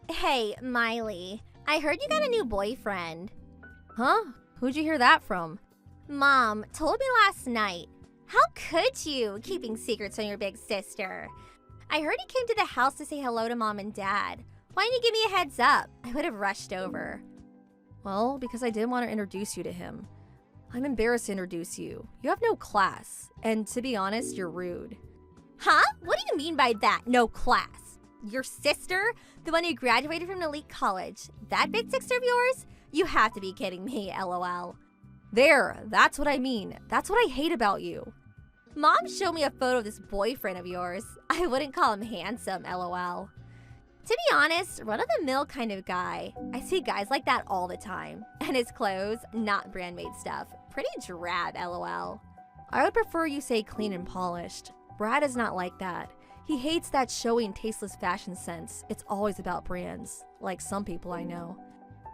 Hey, Miley, I heard you got a new boyfriend. Huh? Who'd you hear that from? Mom told me last night. How could you, keeping secrets from your big sister? I heard he came to the house to say hello to Mom and Dad. Why didn't you give me a heads up? I would have rushed over. Well, because I didn't want to introduce you to him. I'm embarrassed to introduce you. You have no class, and to be honest, you're rude. Huh? What do you mean by that, no class? Your sister? The one who graduated from an elite college? That big sister of yours? You have to be kidding me, LOL. There, that's what I mean. That's what I hate about you. Mom showed me a photo of this boyfriend of yours. I wouldn't call him handsome, LOL. To be honest, run-of-the-mill kind of guy. I see guys like that all the time. And his clothes, not brand-made stuff. Pretty drab, LOL. I would prefer you say clean and polished. Brad is not like that. He hates that showy and tasteless fashion sense. It's always about brands, like some people I know.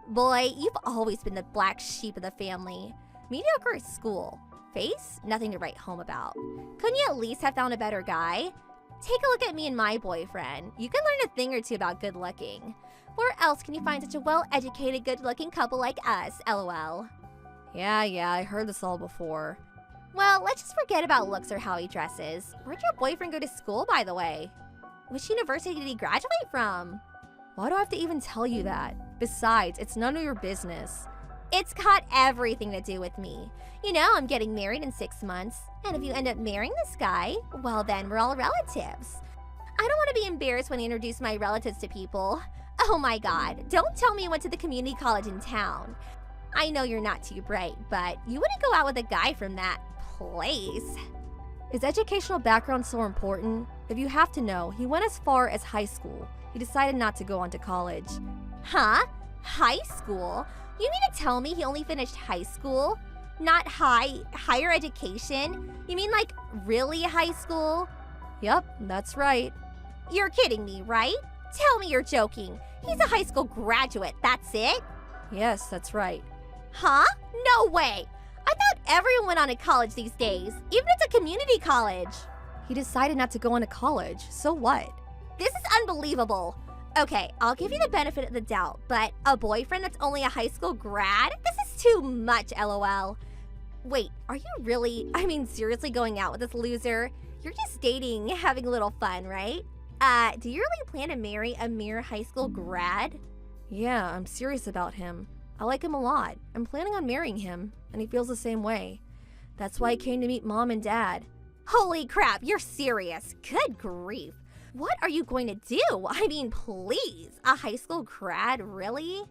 Boy, you've always been the black sheep of the family. Mediocre at school. Face? Nothing to write home about. Couldn't you at least have found a better guy? Take a look at me and my boyfriend. You can learn a thing or two about good looking. Where else can you find such a well-educated, good-looking couple like us, LOL? Yeah, I heard this all before. Well, let's just forget about looks or how he dresses. Where'd your boyfriend go to school, by the way? Which university did he graduate from? Why do I have to even tell you that? Besides, it's none of your business. It's got everything to do with me. You know, I'm getting married in 6 months. And if you end up marrying this guy, well then we're all relatives. I don't want to be embarrassed when I introduce my relatives to people. Oh my god, don't tell me you went to the community college in town. I know you're not too bright, but you wouldn't go out with a guy from that place. Is educational background so important? If you have to know, he went as far as high school. He decided not to go on to college. Huh? High school? You mean to tell me he only finished high school? Not higher education? You mean like really high school? Yep, that's right. You're kidding me, right? Tell me you're joking. He's a high school graduate, that's it? Yes, that's right. Huh? No way! I thought everyone went on to college these days, even if it's a community college. He decided not to go on to college, so what? This is unbelievable. Okay, I'll give you the benefit of the doubt, but a boyfriend that's only a high school grad? This is too much, LOL. Wait, are you seriously going out with this loser? You're just dating, having a little fun, right? Do you really plan to marry a mere high school grad? Yeah, I'm serious about him. I like him a lot. I'm planning on marrying him, and he feels the same way. That's why I came to meet Mom and Dad. Holy crap, you're serious. Good grief. What are you going to do? I mean, please. A high school grad, really?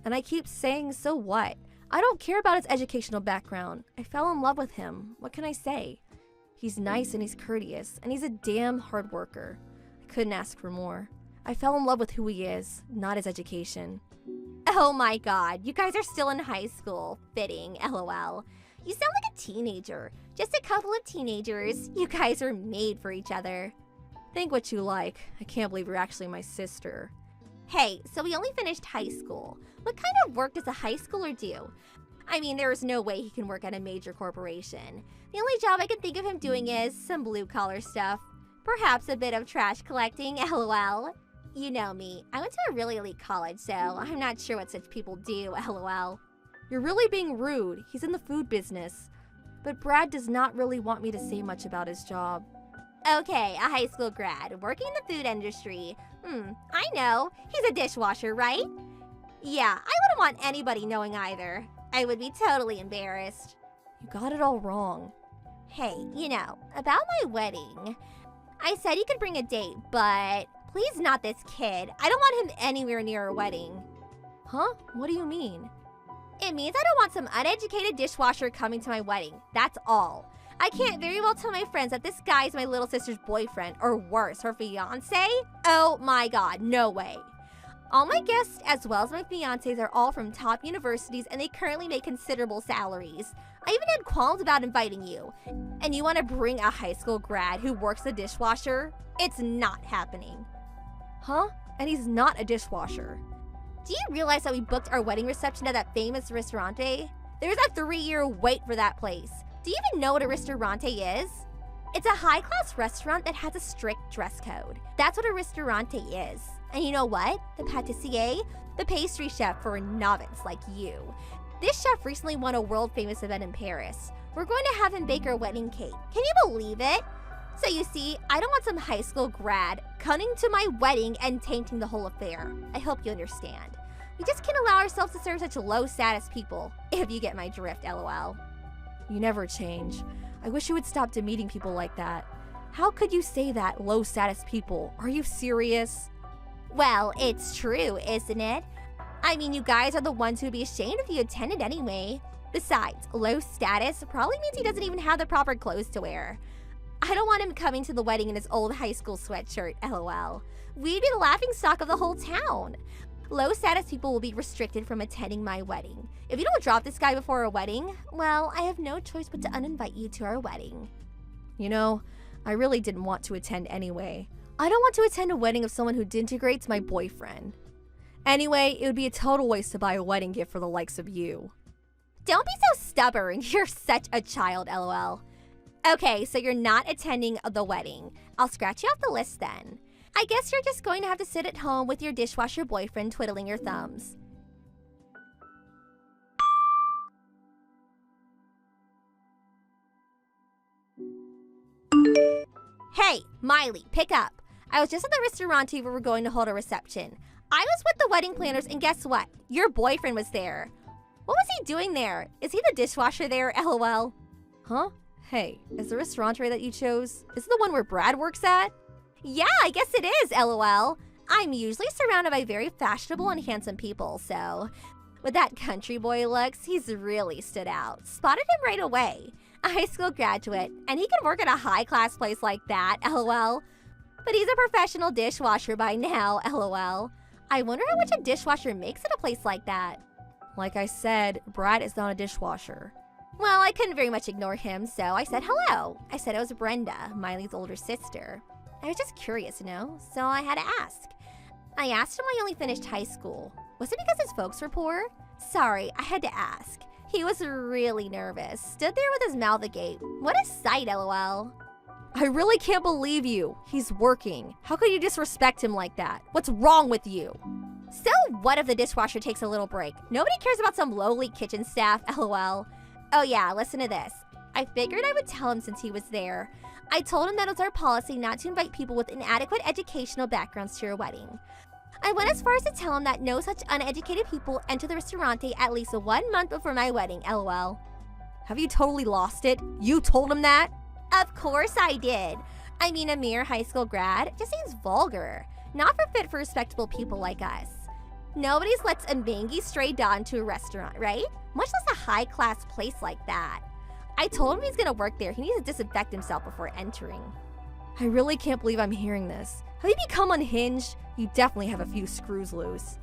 And I keep saying, so what? I don't care about his educational background. I fell in love with him. What can I say? He's nice and he's courteous, and he's a damn hard worker. I couldn't ask for more. I fell in love with who he is, not his education. Oh my god, you guys are still in high school. Fitting, LOL. You sound like a teenager. Just a couple of teenagers. You guys are made for each other. Think what you like. I can't believe you're actually my sister. Hey, so we only finished high school. What kind of work does a high schooler do? I mean, there is no way he can work at a major corporation. The only job I can think of him doing is some blue-collar stuff. Perhaps a bit of trash collecting, LOL. You know me. I went to a really elite college, so I'm not sure what such people do, LOL. You're really being rude. He's in the food business. But Brad does not really want me to say much about his job. Okay, a high school grad, working in the food industry. I know. He's a dishwasher, right? Yeah, I wouldn't want anybody knowing either. I would be totally embarrassed. You got it all wrong. Hey, you know, about my wedding. I said you could bring a date, but please not this kid. I don't want him anywhere near our wedding. Huh? What do you mean? It means I don't want some uneducated dishwasher coming to my wedding. That's all. I can't very well tell my friends that this guy is my little sister's boyfriend, or worse, her fiancé. Oh my god, no way. All my guests, as well as my fiancés, are all from top universities and they currently make considerable salaries. I even had qualms about inviting you. And you want to bring a high school grad who works the dishwasher? It's not happening. Huh? And he's not a dishwasher. Do you realize that we booked our wedding reception at that famous ristorante? There's a 3-year wait for that place. Do you even know what a ristorante is? It's a high-class restaurant that has a strict dress code. That's what a ristorante is. And you know what? The pâtissier, the pastry chef for a novice like you. This chef recently won a world-famous event in Paris. We're going to have him bake our wedding cake. Can you believe it? So you see, I don't want some high school grad coming to my wedding and tainting the whole affair. I hope you understand. We just can't allow ourselves to serve such low-status people, if you get my drift, lol. You never change. I wish you would stop demeaning people like that. How could you say that, low-status people? Are you serious? Well, it's true, isn't it? I mean, you guys are the ones who would be ashamed if you attended anyway. Besides, low status probably means he doesn't even have the proper clothes to wear. I don't want him coming to the wedding in his old high school sweatshirt, lol. We'd be the laughingstock of the whole town. Low status people will be restricted from attending my wedding. If you don't drop this guy before our wedding, well, I have no choice but to uninvite you to our wedding. You know, I really didn't want to attend anyway. I don't want to attend a wedding of someone who disintegrates my boyfriend. Anyway, it would be a total waste to buy a wedding gift for the likes of you. Don't be so stubborn. You're such a child, lol. Okay, so you're not attending the wedding. I'll scratch you off the list then. I guess you're just going to have to sit at home with your dishwasher boyfriend twiddling your thumbs. Hey, Miley, pick up. I was just at the restaurante where we're going to hold a reception. I was with the wedding planners, and guess what? Your boyfriend was there. What was he doing there? Is he the dishwasher there, lol? Huh? Hey, is the restaurante that you chose, is it the one where Brad works at? Yeah, I guess it is, lol. I'm usually surrounded by very fashionable and handsome people, so with that country boy looks, he's really stood out. Spotted him right away. A high school graduate, and he can work at a high-class place like that, lol. But he's a professional dishwasher by now, lol. I wonder how much a dishwasher makes at a place like that. Like I said, Brad is not a dishwasher. Well, I couldn't very much ignore him, so I said hello. I said it was Brenda, Miley's older sister. I was just curious, so I had to ask. I asked him why he only finished high school. Was it because his folks were poor? Sorry, I had to ask. He was really nervous, stood there with his mouth agape. What a sight, lol. I really can't believe you. He's working. How could you disrespect him like that? What's wrong with you? So what if the dishwasher takes a little break? Nobody cares about some lowly kitchen staff, lol. Oh yeah, listen to this. I figured I would tell him since he was there. I told him that it was our policy not to invite people with inadequate educational backgrounds to your wedding. I went as far as to tell him that no such uneducated people enter the restaurante at least 1 month before my wedding, lol. Have you totally lost it? You told him that? Of course I did. I mean, a mere high school grad just seems vulgar. Not for fit for respectable people like us. Nobody lets a mangy stray dog into a restaurant, right? Much less a high-class place like that. I told him he's gonna work there. He needs to disinfect himself before entering. I really can't believe I'm hearing this. Have you become unhinged? You definitely have a few screws loose.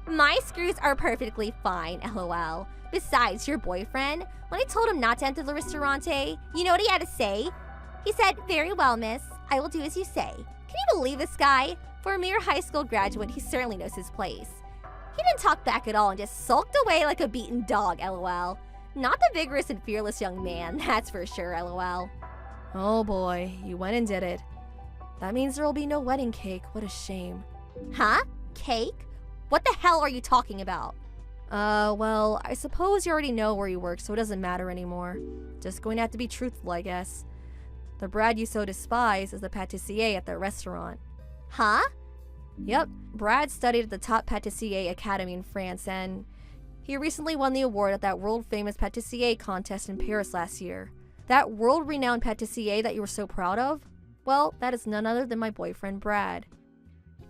My screws are perfectly fine, lol. Besides, your boyfriend, when I told him not to enter the restaurante, you know what he had to say? He said, "Very well, miss. I will do as you say." Can you believe this guy? For a mere high school graduate, he certainly knows his place. He didn't talk back at all and just sulked away like a beaten dog, lol. Not the vigorous and fearless young man, that's for sure, lol. Oh boy, you went and did it. That means there will be no wedding cake. What a shame. Huh? Cake? What the hell are you talking about? Well, I suppose you already know where you work, so it doesn't matter anymore. Just going to have to be truthful, I guess. The Brad you so despise is the pâtissier at that restaurant. Huh? Yep, Brad studied at the top pâtissier academy in France, and he recently won the award at that world-famous pâtissier contest in Paris last year. That world-renowned pâtissier that you were so proud of? Well, that is none other than my boyfriend, Brad.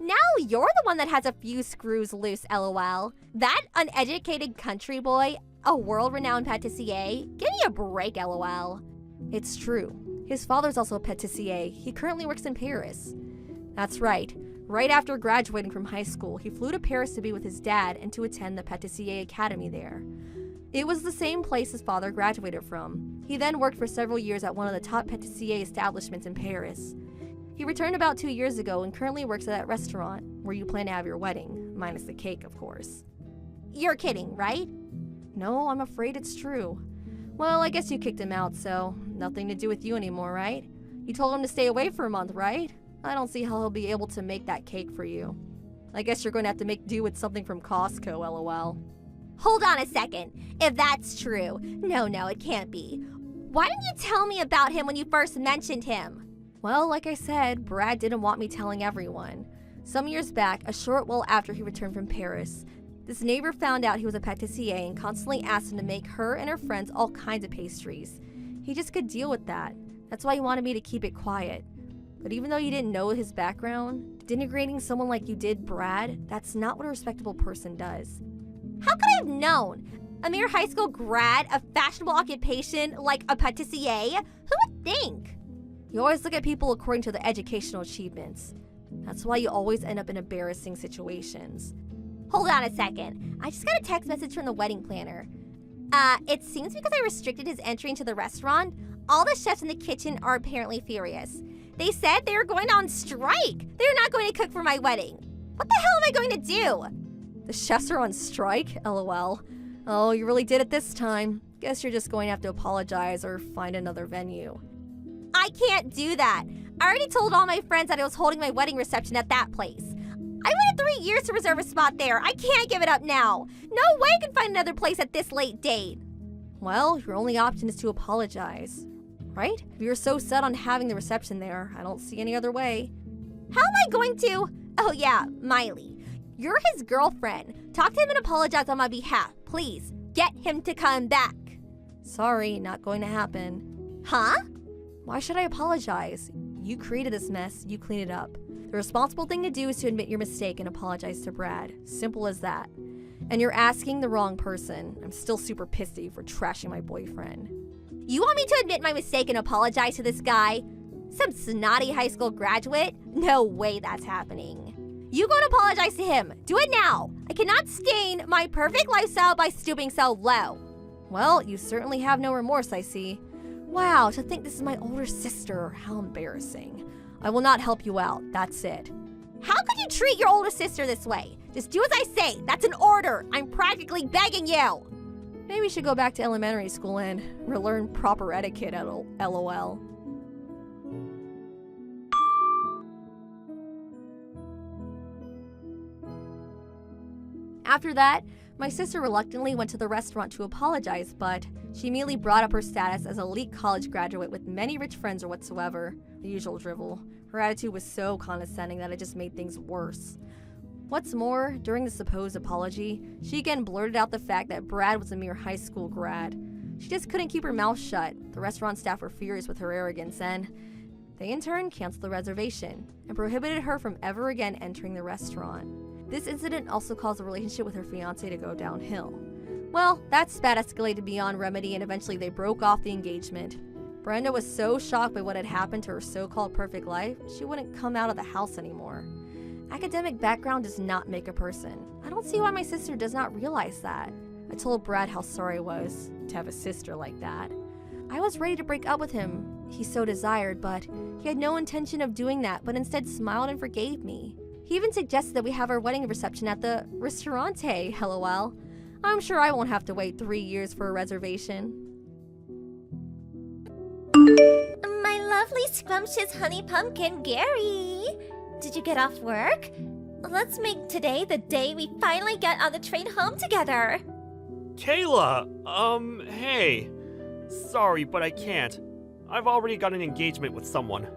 Now you're the one that has a few screws loose, lol. That uneducated country boy, a world-renowned pâtissier? Give me a break, lol. It's true. His father's also a pâtissier. He currently works in Paris. That's right. Right after graduating from high school, he flew to Paris to be with his dad and to attend the pâtissier academy there. It was the same place his father graduated from. He then worked for several years at one of the top pâtissier establishments in Paris. He returned about 2 years ago and currently works at that restaurant where you plan to have your wedding, minus the cake, of course. You're kidding, right? No, I'm afraid it's true. Well, I guess you kicked him out, so nothing to do with you anymore, right? You told him to stay away for a month, right? I don't see how he'll be able to make that cake for you. I guess you're going to have to make do with something from Costco, lol. Hold on a second. If that's true, no, it can't be. Why didn't you tell me about him when you first mentioned him? Well, like I said, Brad didn't want me telling everyone. Some years back, a short while after he returned from Paris, this neighbor found out he was a pâtissier and constantly asked him to make her and her friends all kinds of pastries. He just could deal with that. That's why he wanted me to keep it quiet. But even though you didn't know his background, denigrating someone like you did Brad, that's not what a respectable person does. How could I have known? A mere high school grad, a fashionable occupation like a pâtissier? Who would think? You always look at people according to their educational achievements. That's why you always end up in embarrassing situations. Hold on a second. I just got a text message from the wedding planner. It seems because I restricted his entry into the restaurant, all the chefs in the kitchen are apparently furious. They said they were going on strike. They're not going to cook for my wedding. What the hell am I going to do? The chefs are on strike? LOL. Oh, you really did it this time. Guess you're just going to have to apologize or find another venue. I can't do that. I already told all my friends that I was holding my wedding reception at that place. I waited 3 years to reserve a spot there. I can't give it up now. No way I can find another place at this late date. Well, your only option is to apologize, right? If you're so set on having the reception there, I don't see any other way. How am I going to? Oh yeah, Miley. You're his girlfriend. Talk to him and apologize on my behalf. Please, get him to come back. Sorry, not going to happen. Huh? Why should I apologize? You created this mess, you clean it up. The responsible thing to do is to admit your mistake and apologize to Brad. Simple as that. And you're asking the wrong person. I'm still super pissed at you for trashing my boyfriend. You want me to admit my mistake and apologize to this guy? Some snotty high school graduate? No way that's happening. You go and apologize to him. Do it now. I cannot stain my perfect lifestyle by stooping so low. Well, you certainly have no remorse, I see. Wow, to think this is my older sister. How embarrassing. I will not help you out. That's it. How could you treat your older sister this way? Just do as I say. That's an order. I'm practically begging you. Maybe you should go back to elementary school and relearn proper etiquette, LOL. After that, my sister reluctantly went to the restaurant to apologize, but she immediately brought up her status as an elite college graduate with many rich friends or whatsoever. The usual drivel. Her attitude was so condescending that it just made things worse. What's more, during the supposed apology, she again blurted out the fact that Brad was a mere high school grad. She just couldn't keep her mouth shut. The restaurant staff were furious with her arrogance and they in turn canceled the reservation and prohibited her from ever again entering the restaurant. This incident also caused the relationship with her fiancé to go downhill. Well, that spat escalated beyond remedy and eventually they broke off the engagement. Brenda was so shocked by what had happened to her so-called perfect life, she wouldn't come out of the house anymore. Academic background does not make a person. I don't see why my sister does not realize that. I told Brad how sorry I was to have a sister like that. I was ready to break up with him, he so desired, but he had no intention of doing that, but instead smiled and forgave me. He even suggested that we have our wedding reception at the ristorante, lol. I'm sure I won't have to wait 3 years for a reservation. My lovely scrumptious honey pumpkin, Gary. Did you get off work? Let's make today the day we finally get on the train home together. Kayla! Hey. Sorry, but I can't. I've already got an engagement with someone.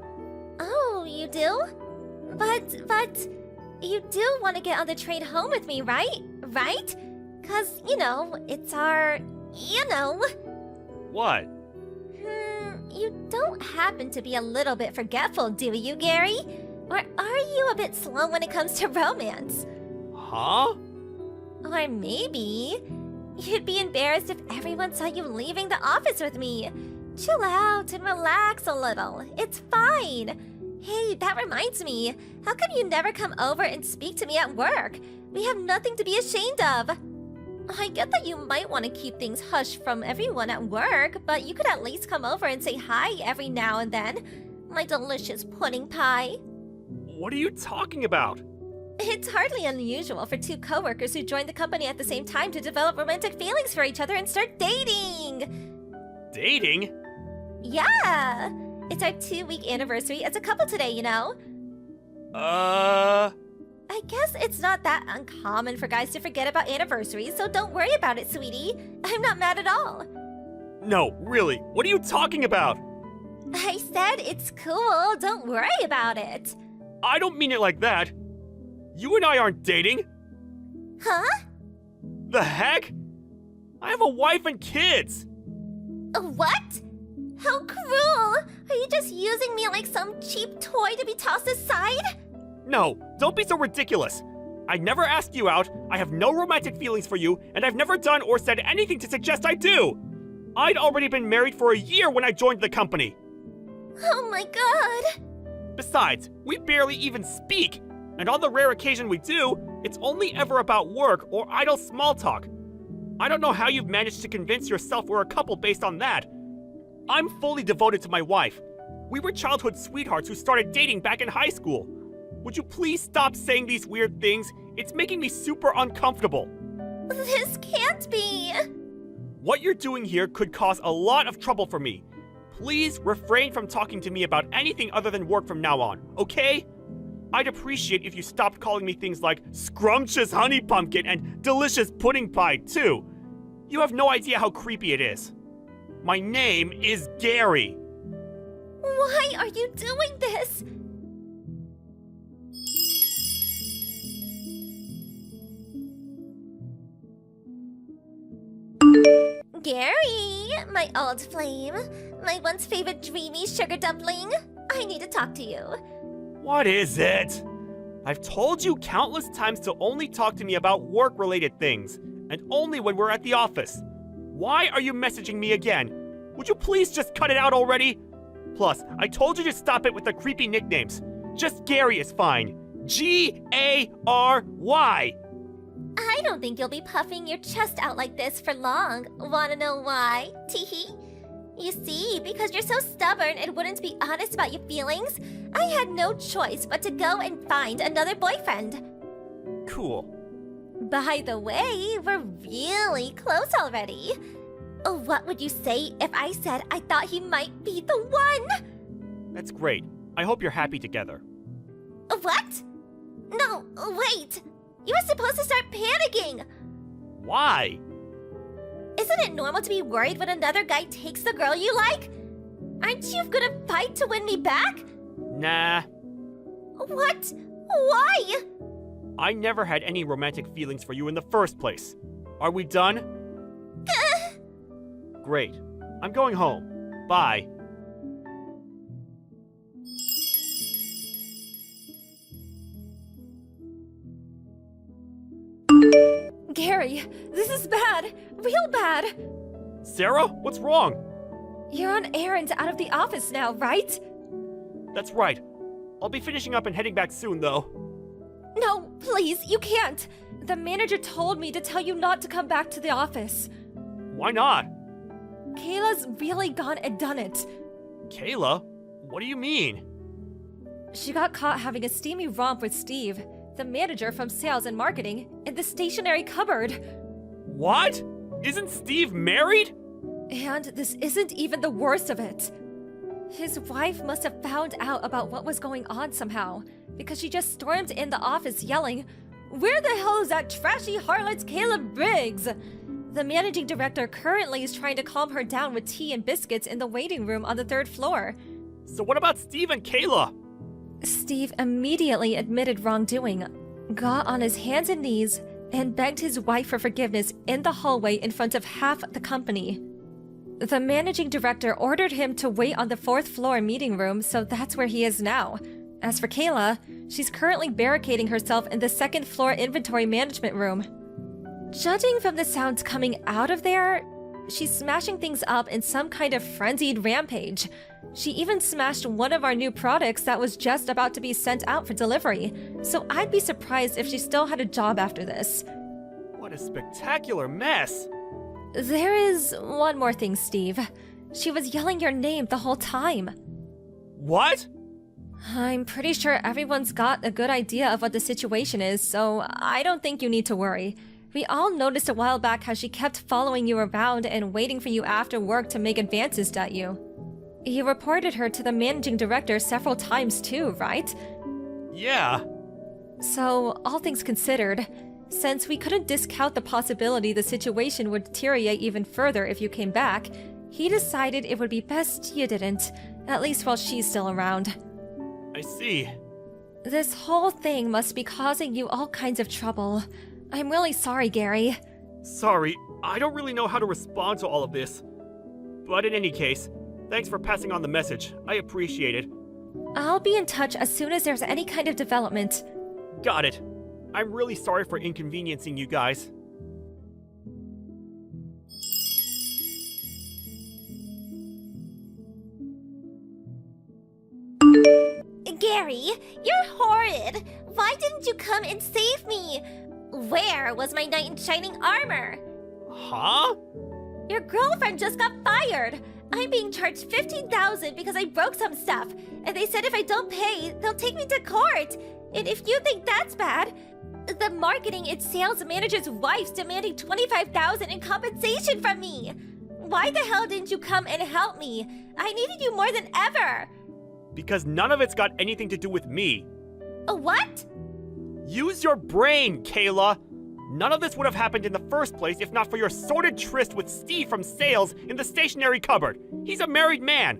Oh, you do? But, you do want to get on the train home with me, right? Right? 'Cause, it's our, What? You don't happen to be a little bit forgetful, do you, Gary? Or are you a bit slow when it comes to romance? Huh? Or maybe you'd be embarrassed if everyone saw you leaving the office with me. Chill out and relax a little. It's fine. Hey, that reminds me. How come you never come over and speak to me at work? We have nothing to be ashamed of. I get that you might want to keep things hush from everyone at work, but you could at least come over and say hi every now and then. My delicious pudding pie. What are you talking about? It's hardly unusual for two coworkers who join the company at the same time to develop romantic feelings for each other and start dating. Dating? Yeah. It's our 2-week anniversary as a couple today, you know? I guess it's not that uncommon for guys to forget about anniversaries, so don't worry about it, sweetie. I'm not mad at all. No, really, what are you talking about? I said it's cool, don't worry about it. I don't mean it like that. You and I aren't dating. Huh? The heck? I have a wife and kids. What? How cruel! Are you just using me like some cheap toy to be tossed aside? No, don't be so ridiculous. I never asked you out, I have no romantic feelings for you, and I've never done or said anything to suggest I do. I'd already been married for a year when I joined the company. Oh my god! Besides, we barely even speak, and on the rare occasion we do, it's only ever about work or idle small talk. I don't know how you've managed to convince yourself we're a couple based on that. I'm fully devoted to my wife. We were childhood sweethearts who started dating back in high school. Would you please stop saying these weird things? It's making me super uncomfortable. This can't be! What you're doing here could cause a lot of trouble for me. Please refrain from talking to me about anything other than work from now on, okay? I'd appreciate if you stopped calling me things like scrumptious honey pumpkin and delicious pudding pie, too. You have no idea how creepy it is. My name is Gary. Why are you doing this? Gary, my old flame, my once favorite dreamy sugar dumpling, I need to talk to you. What is it? I've told you countless times to only talk to me about work-related things, and only when we're at the office. Why are you messaging me again? Would you please just cut it out already? Plus, I told you to stop it with the creepy nicknames. Just Gary is fine. Gary. I don't think you'll be puffing your chest out like this for long. Wanna know why? Teehee. You see, because you're so stubborn and wouldn't be honest about your feelings, I had no choice but to go and find another boyfriend. Cool. By the way, we're really close already. What would you say if I said I thought he might be the one? That's great. I hope you're happy together. What? No, wait. You were supposed to start panicking. Why? Isn't it normal to be worried when another guy takes the girl you like? Aren't you gonna fight to win me back? Nah. What? Why? I never had any romantic feelings for you in the first place. Are we done? Great. I'm going home. Bye. Gary, this is bad. Real bad. Sarah, what's wrong? You're on errands out of the office now, right? That's right. I'll be finishing up and heading back soon, though. No, please, you can't. The manager told me to tell you not to come back to the office. Why not? Kayla's really gone and done it. Kayla? What do you mean? She got caught having a steamy romp with Steve, the manager from sales and marketing, in the stationery cupboard. What? Isn't Steve married? And this isn't even the worst of it. His wife must have found out about what was going on somehow, because she just stormed in the office yelling, "Where the hell is that trashy harlot Kayla Briggs?" The managing director currently is trying to calm her down with tea and biscuits in the waiting room on the 3rd floor. So what about Steve and Kayla? Steve immediately admitted wrongdoing, got on his hands and knees, and begged his wife for forgiveness in the hallway in front of half the company. The managing director ordered him to wait on the 4th floor meeting room, so that's where he is now. As for Kayla, she's currently barricading herself in the 2nd floor inventory management room. Judging from the sounds coming out of there, she's smashing things up in some kind of frenzied rampage. She even smashed one of our new products that was just about to be sent out for delivery, so I'd be surprised if she still had a job after this. What a spectacular mess! There is one more thing, Steve. She was yelling your name the whole time. What? I'm pretty sure everyone's got a good idea of what the situation is, so I don't think you need to worry. We all noticed a while back how she kept following you around and waiting for you after work to make advances at you. You reported her to the managing director several times too, right? Yeah. So, all things considered, since we couldn't discount the possibility the situation would deteriorate even further if you came back, he decided it would be best you didn't, at least while she's still around. I see. This whole thing must be causing you all kinds of trouble. I'm really sorry, Gary. Sorry, I don't really know how to respond to all of this. But in any case, thanks for passing on the message. I appreciate it. I'll be in touch as soon as there's any kind of development. Got it. I'm really sorry for inconveniencing you guys. Gary, you're horrid. Why didn't you come and save me? Where was my knight in shining armor? Huh? Your girlfriend just got fired. I'm being charged $15,000 because I broke some stuff, and they said if I don't pay, they'll take me to court. And if you think that's bad, the marketing and sales manager's wife's demanding $25,000 in compensation from me. Why the hell didn't you come and help me? I needed you more than ever. Because none of it's got anything to do with me. What? Use your brain, Kayla! None of this would have happened in the first place if not for your sordid tryst with Steve from sales in the stationery cupboard. He's a married man.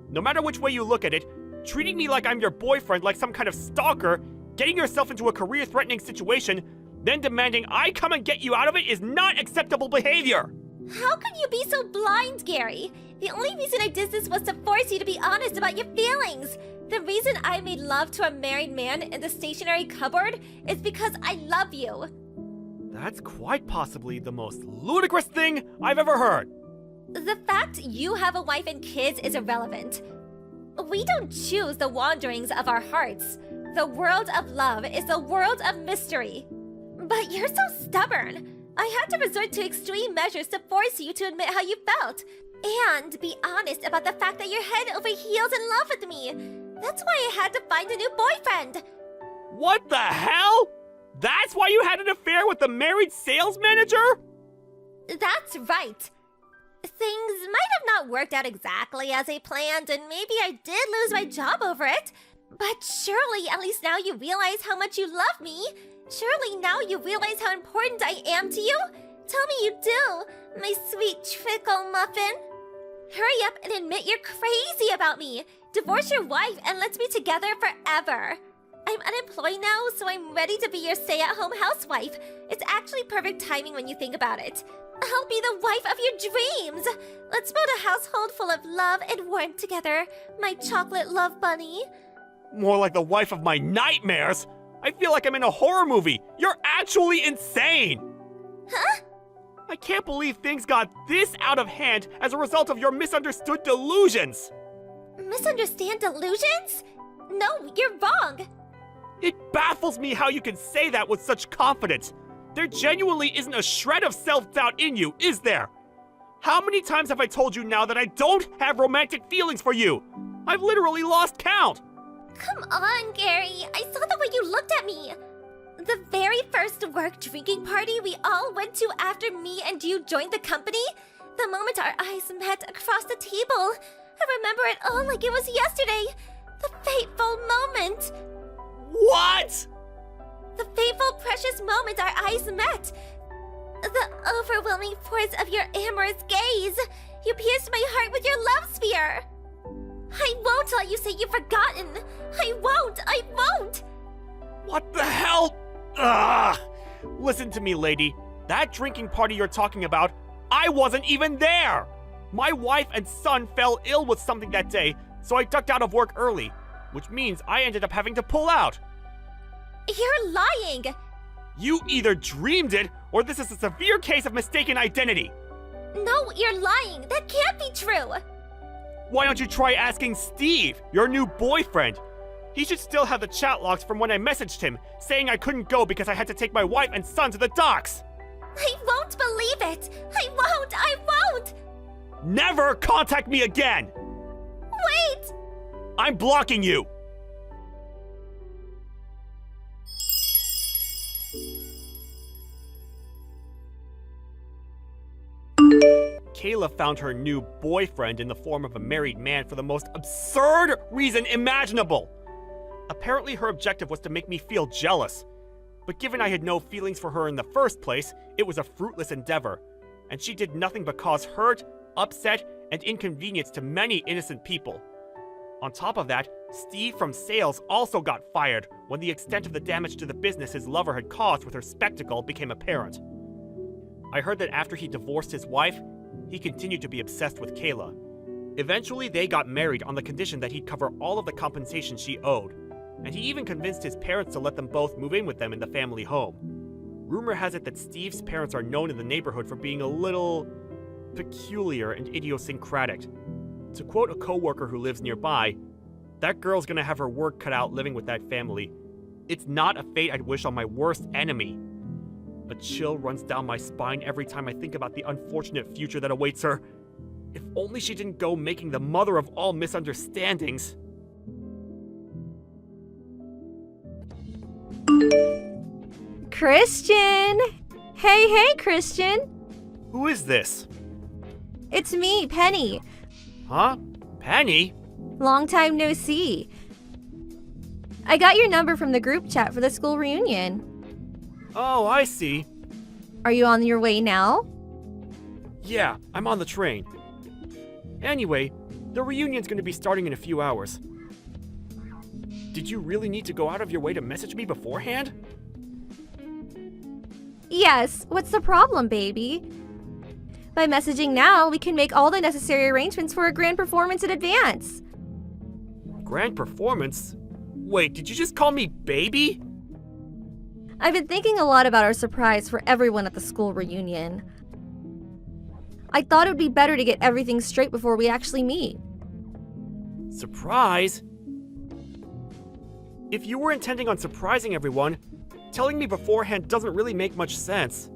No matter which way you look at it, treating me like I'm your boyfriend like some kind of stalker, getting yourself into a career-threatening situation, then demanding I come and get you out of it is not acceptable behavior! How can you be so blind, Gary? The only reason I did this was to force you to be honest about your feelings. The reason I made love to a married man in the stationery cupboard is because I love you. That's quite possibly the most ludicrous thing I've ever heard. The fact you have a wife and kids is irrelevant. We don't choose the wanderings of our hearts. The world of love is the world of mystery. But you're so stubborn. I had to resort to extreme measures to force you to admit how you felt. And be honest about the fact that you're head over heels in love with me. That's why I had to find a new boyfriend. What the hell? That's why you had an affair with the married sales manager? That's right. Things might have not worked out exactly as I planned, and maybe I did lose my job over it. But surely, at least now you realize how much you love me. Surely now you realize how important I am to you. Tell me you do, my sweet trickle muffin. Hurry up and admit you're crazy about me. Divorce your wife and let's be together forever. I'm unemployed now, so I'm ready to be your stay-at-home housewife. It's actually perfect timing when you think about it. I'll be the wife of your dreams. Let's build a household full of love and warmth together, my chocolate love bunny. More like the wife of my nightmares. I feel like I'm in a horror movie. You're actually insane. Huh? I can't believe things got this out of hand as a result of your misunderstood delusions. Misunderstand delusions? No, you're wrong. It baffles me how you can say that with such confidence. There genuinely isn't a shred of self-doubt in you, is there? How many times have I told you now that I don't have romantic feelings for you? I've literally lost count. Come on, Gary. I saw the way you looked at me. The very first work drinking party we all went to after me and you joined the company, the moment our eyes met across the table. I remember it all like it was yesterday. The fateful moment. What? The fateful, precious moment our eyes met. The overwhelming force of your amorous gaze. You pierced my heart with your love spear. I won't let you say you've forgotten. I won't. What the hell? Ugh! Listen to me, lady. That drinking party you're talking about, I wasn't even there! My wife and son fell ill with something that day, so I ducked out of work early, which means I ended up having to pull out. You're lying! You either dreamed it, or this is a severe case of mistaken identity. No, you're lying. That can't be true. Why don't you try asking Steve, your new boyfriend? He should still have the chat logs from when I messaged him, saying I couldn't go because I had to take my wife and son to the docks. I won't believe it. I won't. Never contact me again! Wait! I'm blocking you! Kayla found her new boyfriend in the form of a married man for the most absurd reason imaginable. Apparently her objective was to make me feel jealous. But given I had no feelings for her in the first place, it was a fruitless endeavor. And she did nothing but cause hurt, upset, and inconvenience to many innocent people. On top of that, Steve from sales also got fired when the extent of the damage to the business his lover had caused with her spectacle became apparent. I heard that after he divorced his wife, he continued to be obsessed with Kayla. Eventually, they got married on the condition that he'd cover all of the compensation she owed, and he even convinced his parents to let them both move in with them in the family home. Rumor has it that Steve's parents are known in the neighborhood for being a little peculiar and idiosyncratic. To quote a coworker who lives nearby, "That girl's gonna have her work cut out living with that family. It's not a fate I'd wish on my worst enemy." A chill runs down my spine every time I think about the unfortunate future that awaits her. If only she didn't go making the mother of all misunderstandings. Christian! Hey, Christian! Who is this? It's me, Penny. Huh? Penny? Long time no see. I got your number from the group chat for the school reunion. Oh, I see. Are you on your way now? Yeah, I'm on the train. Anyway, the reunion's gonna be starting in a few hours. Did you really need to go out of your way to message me beforehand? Yes, what's the problem, baby? By messaging now, we can make all the necessary arrangements for a grand performance in advance. Grand performance? Wait, did you just call me baby? I've been thinking a lot about our surprise for everyone at the school reunion. I thought it would be better to get everything straight before we actually meet. Surprise? If you were intending on surprising everyone, telling me beforehand doesn't really make much sense.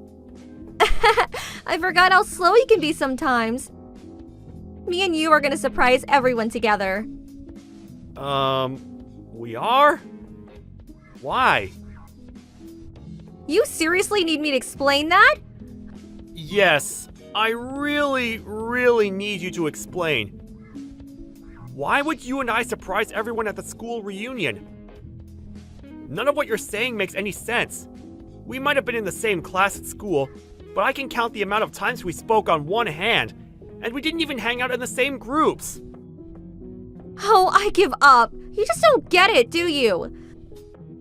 I forgot how slow you can be sometimes. Me and you are gonna surprise everyone together. We are? Why? You seriously need me to explain that? Yes, I really need you to explain. Why would you and I surprise everyone at the school reunion? None of what you're saying makes any sense. We might have been in the same class at school, but I can count the amount of times we spoke on one hand, and we didn't even hang out in the same groups. Oh, I give up. You just don't get it, do you?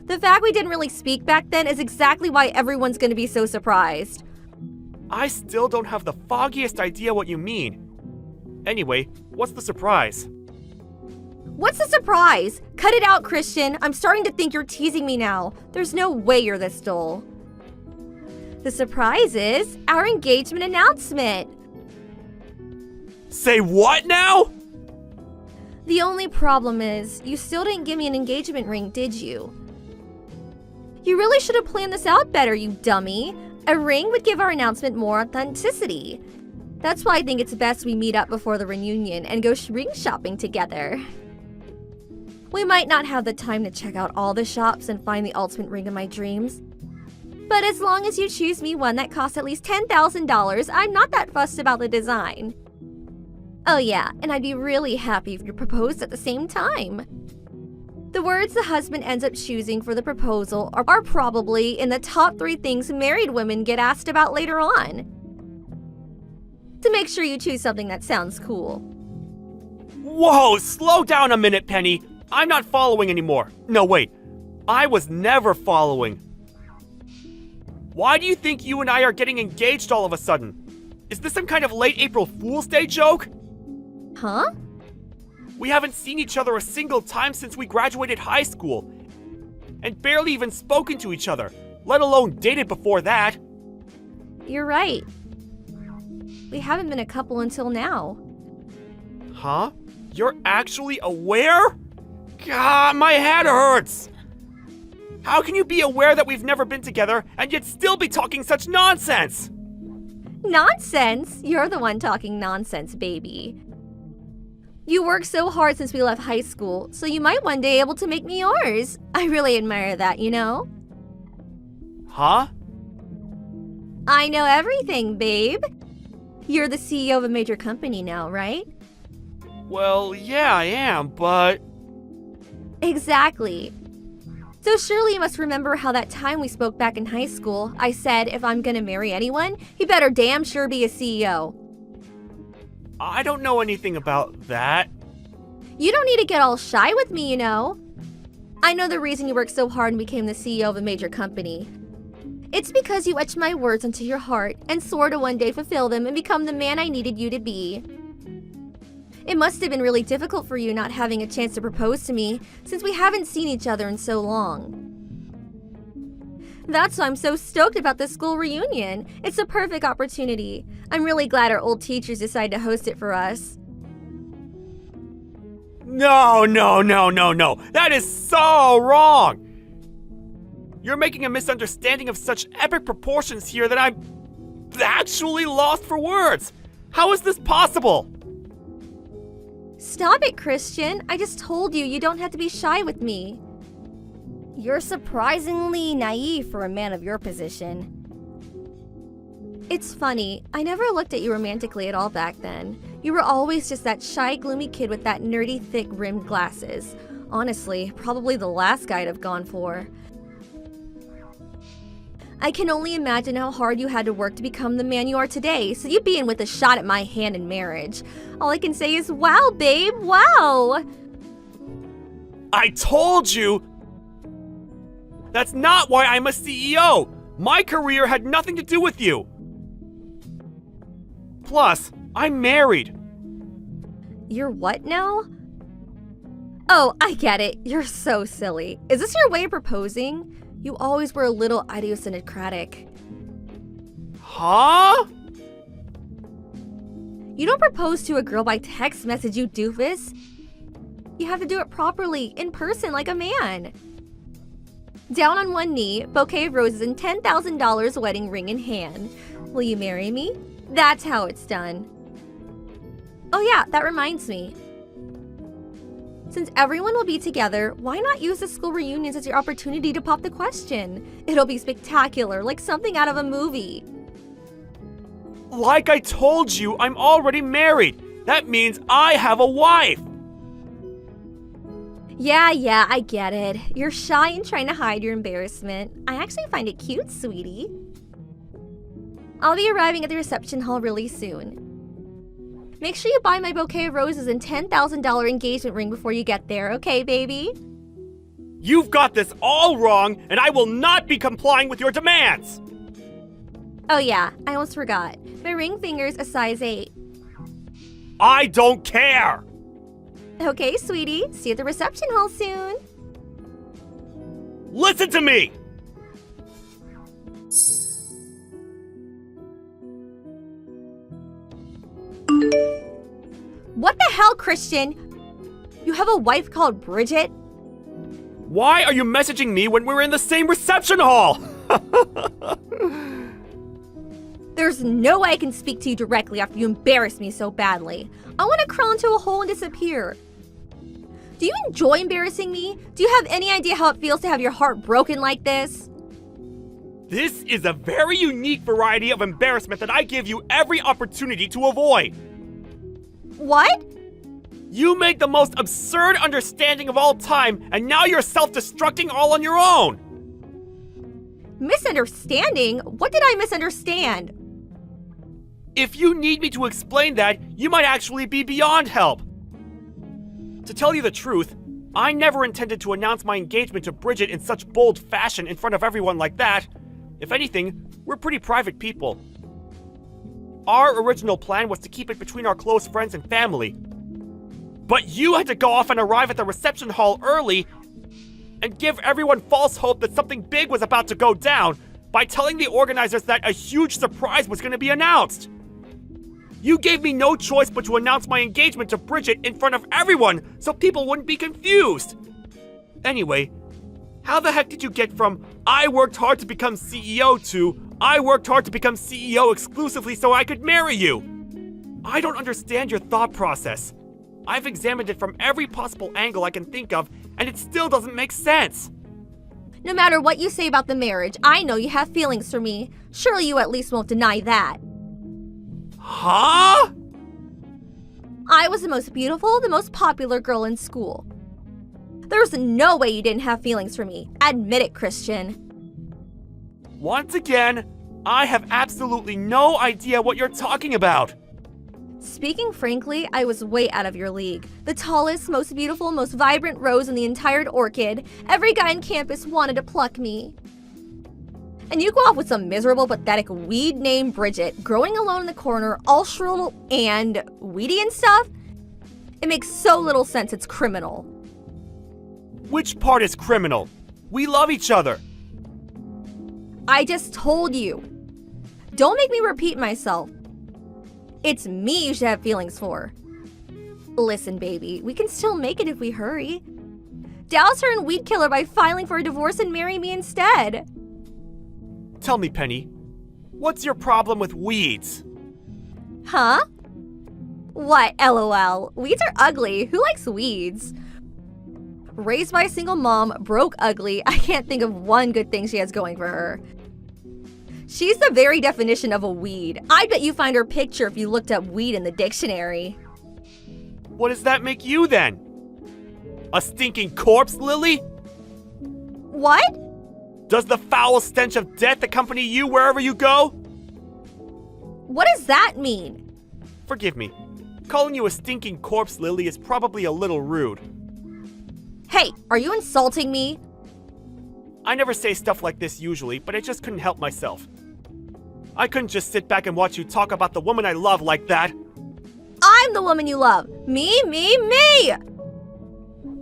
The fact we didn't really speak back then is exactly why everyone's gonna be so surprised. I still don't have the foggiest idea what you mean. Anyway, what's the surprise? What's the surprise? Cut it out, Christian. I'm starting to think you're teasing me now. There's no way you're this dull. The surprise is our engagement announcement. Say what now? The only problem is, you still didn't give me an engagement ring, did you? You really should have planned this out better, you dummy. A ring would give our announcement more authenticity. That's why I think it's best we meet up before the reunion and go ring shopping together. We might not have the time to check out all the shops and find the ultimate ring of my dreams. But as long as you choose me one that costs at least $10,000, I'm not that fussed about the design. Oh yeah, and I'd be really happy if you proposed at the same time. The words the husband ends up choosing for the proposal are probably in the top 3 things married women get asked about later on. To make sure you choose something that sounds cool. Whoa, slow down a minute, Penny. I'm not following anymore. No, wait. I was never following. Why do you think you and I are getting engaged all of a sudden? Is this some kind of late April Fool's Day joke? Huh? We haven't seen each other a single time since we graduated high school, and barely even spoken to each other, let alone dated before that. You're right. We haven't been a couple until now. Huh? You're actually aware? God, my head hurts! How can you be aware that we've never been together and yet still be talking such nonsense? Nonsense? You're the one talking nonsense, baby. You worked so hard since we left high school, so you might one day be able to make me yours. I really admire that, you know? Huh? I know everything, babe. You're the CEO of a major company now, right? Well, yeah, I am, but... Exactly. So surely you must remember how that time we spoke back in high school, I said if I'm gonna marry anyone, he better damn sure be a CEO. I don't know anything about that. You don't need to get all shy with me, you know. I know the reason you worked so hard and became the CEO of a major company. It's because you etched my words into your heart and swore to one day fulfill them and become the man I needed you to be. It must have been really difficult for you not having a chance to propose to me since we haven't seen each other in so long. That's why I'm so stoked about this school reunion. It's a perfect opportunity. I'm really glad our old teachers decided to host it for us. No. That is so wrong. You're making a misunderstanding of such epic proportions here that I'm actually lost for words. How is this possible? Stop it, Christian. I just told you don't have to be shy with me. You're surprisingly naive for a man of your position. It's funny, I never looked at you romantically at all back then. You were always just that shy, gloomy kid with that nerdy, thick-rimmed glasses. Honestly, probably the last guy I'd have gone for. I can only imagine how hard you had to work to become the man you are today, so you'd be in with a shot at my hand in marriage. All I can say is, wow, babe, wow! I told you! That's not why I'm a CEO! My career had nothing to do with you! Plus, I'm married. You're what now? Oh, I get it. You're so silly. Is this your way of proposing? You always were a little idiosyncratic. Huh? You don't propose to a girl by text message, you doofus. You have to do it properly, in person, like a man. Down on one knee, bouquet of roses and $10,000 wedding ring in hand. Will you marry me? That's how it's done. Oh yeah, that reminds me. Since everyone will be together, why not use the school reunions as your opportunity to pop the question? It'll be spectacular, like something out of a movie. Like I told you, I'm already married. That means I have a wife. Yeah, I get it. You're shy and trying to hide your embarrassment. I actually find it cute, sweetie. I'll be arriving at the reception hall really soon. Make sure you buy my bouquet of roses and $10,000 engagement ring before you get there, okay, baby? You've got this all wrong, and I will not be complying with your demands! Oh yeah, I almost forgot. My ring finger's a size 8. I don't care! Okay, sweetie. See you at the reception hall soon. Listen to me! What the hell, Christian? You have a wife called Bridget? Why are you messaging me when we're in the same reception hall? There's no way I can speak to you directly after you embarrass me so badly. I want to crawl into a hole and disappear. Do you enjoy embarrassing me? Do you have any idea how it feels to have your heart broken like this? This is a very unique variety of embarrassment that I give you every opportunity to avoid. What? You made the most absurd understanding of all time, and now you're self-destructing all on your own. Misunderstanding? What did I misunderstand? If you need me to explain that, you might actually be beyond help. To tell you the truth, I never intended to announce my engagement to Bridget in such bold fashion in front of everyone like that. If anything, we're pretty private people. Our original plan was to keep it between our close friends and family. But you had to go off and arrive at the reception hall early and give everyone false hope that something big was about to go down by telling the organizers that a huge surprise was going to be announced. You gave me no choice but to announce my engagement to Bridget in front of everyone so people wouldn't be confused. Anyway, how the heck did you get from I worked hard to become CEO to I worked hard to become CEO exclusively so I could marry you? I don't understand your thought process. I've examined it from every possible angle I can think of, and it still doesn't make sense. No matter what you say about the marriage, I know you have feelings for me. Surely you at least won't deny that. Huh? I was the most beautiful, the most popular girl in school. There's no way you didn't have feelings for me. Admit it, Christian. Once again, I have absolutely no idea what you're talking about. Speaking frankly, I was way out of your league. The tallest, most beautiful, most vibrant rose in the entire orchid. Every guy on campus wanted to pluck me. And you go off with some miserable, pathetic weed named Bridget, growing alone in the corner, all shrill and weedy and stuff? It makes so little sense, it's criminal. Which part is criminal? We love each other. I just told you. Don't make me repeat myself. It's me you should have feelings for. Listen, baby, we can still make it if we hurry. Douse her and weed kill her by filing for a divorce and marry me instead. Tell me, Penny, what's your problem with weeds? Huh? What, LOL? Weeds are ugly. Who likes weeds? Raised by a single mom, broke ugly, I can't think of one good thing she has going for her. She's the very definition of a weed. I bet you find her picture if you looked up weed in the dictionary. What does that make you then? A stinking corpse, Lily? What? Does the foul stench of death accompany you wherever you go? What does that mean? Forgive me. Calling you a stinking corpse, Lily, is probably a little rude. Hey, are you insulting me? I never say stuff like this usually, but I just couldn't help myself. I couldn't just sit back and watch you talk about the woman I love like that. I'm the woman you love. Me.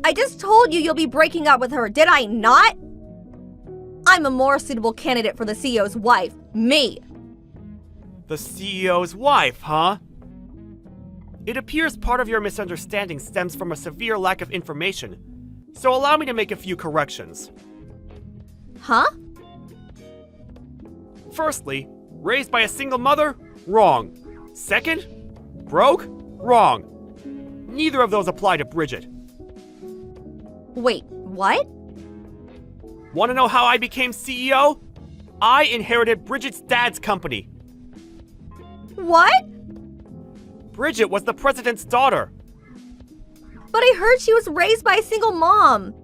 I just told you you'll be breaking up with her, did I not? I'm a more suitable candidate for the CEO's wife. Me. The CEO's wife, huh? It appears part of your misunderstanding stems from a severe lack of information, so allow me to make a few corrections. Huh? Firstly, raised by a single mother? Wrong. Second, broke? Wrong. Neither of those apply to Bridget. Wait, what? Want to know how I became CEO? I inherited Bridget's dad's company. What? Bridget was the president's daughter. But I heard she was raised by a single mom.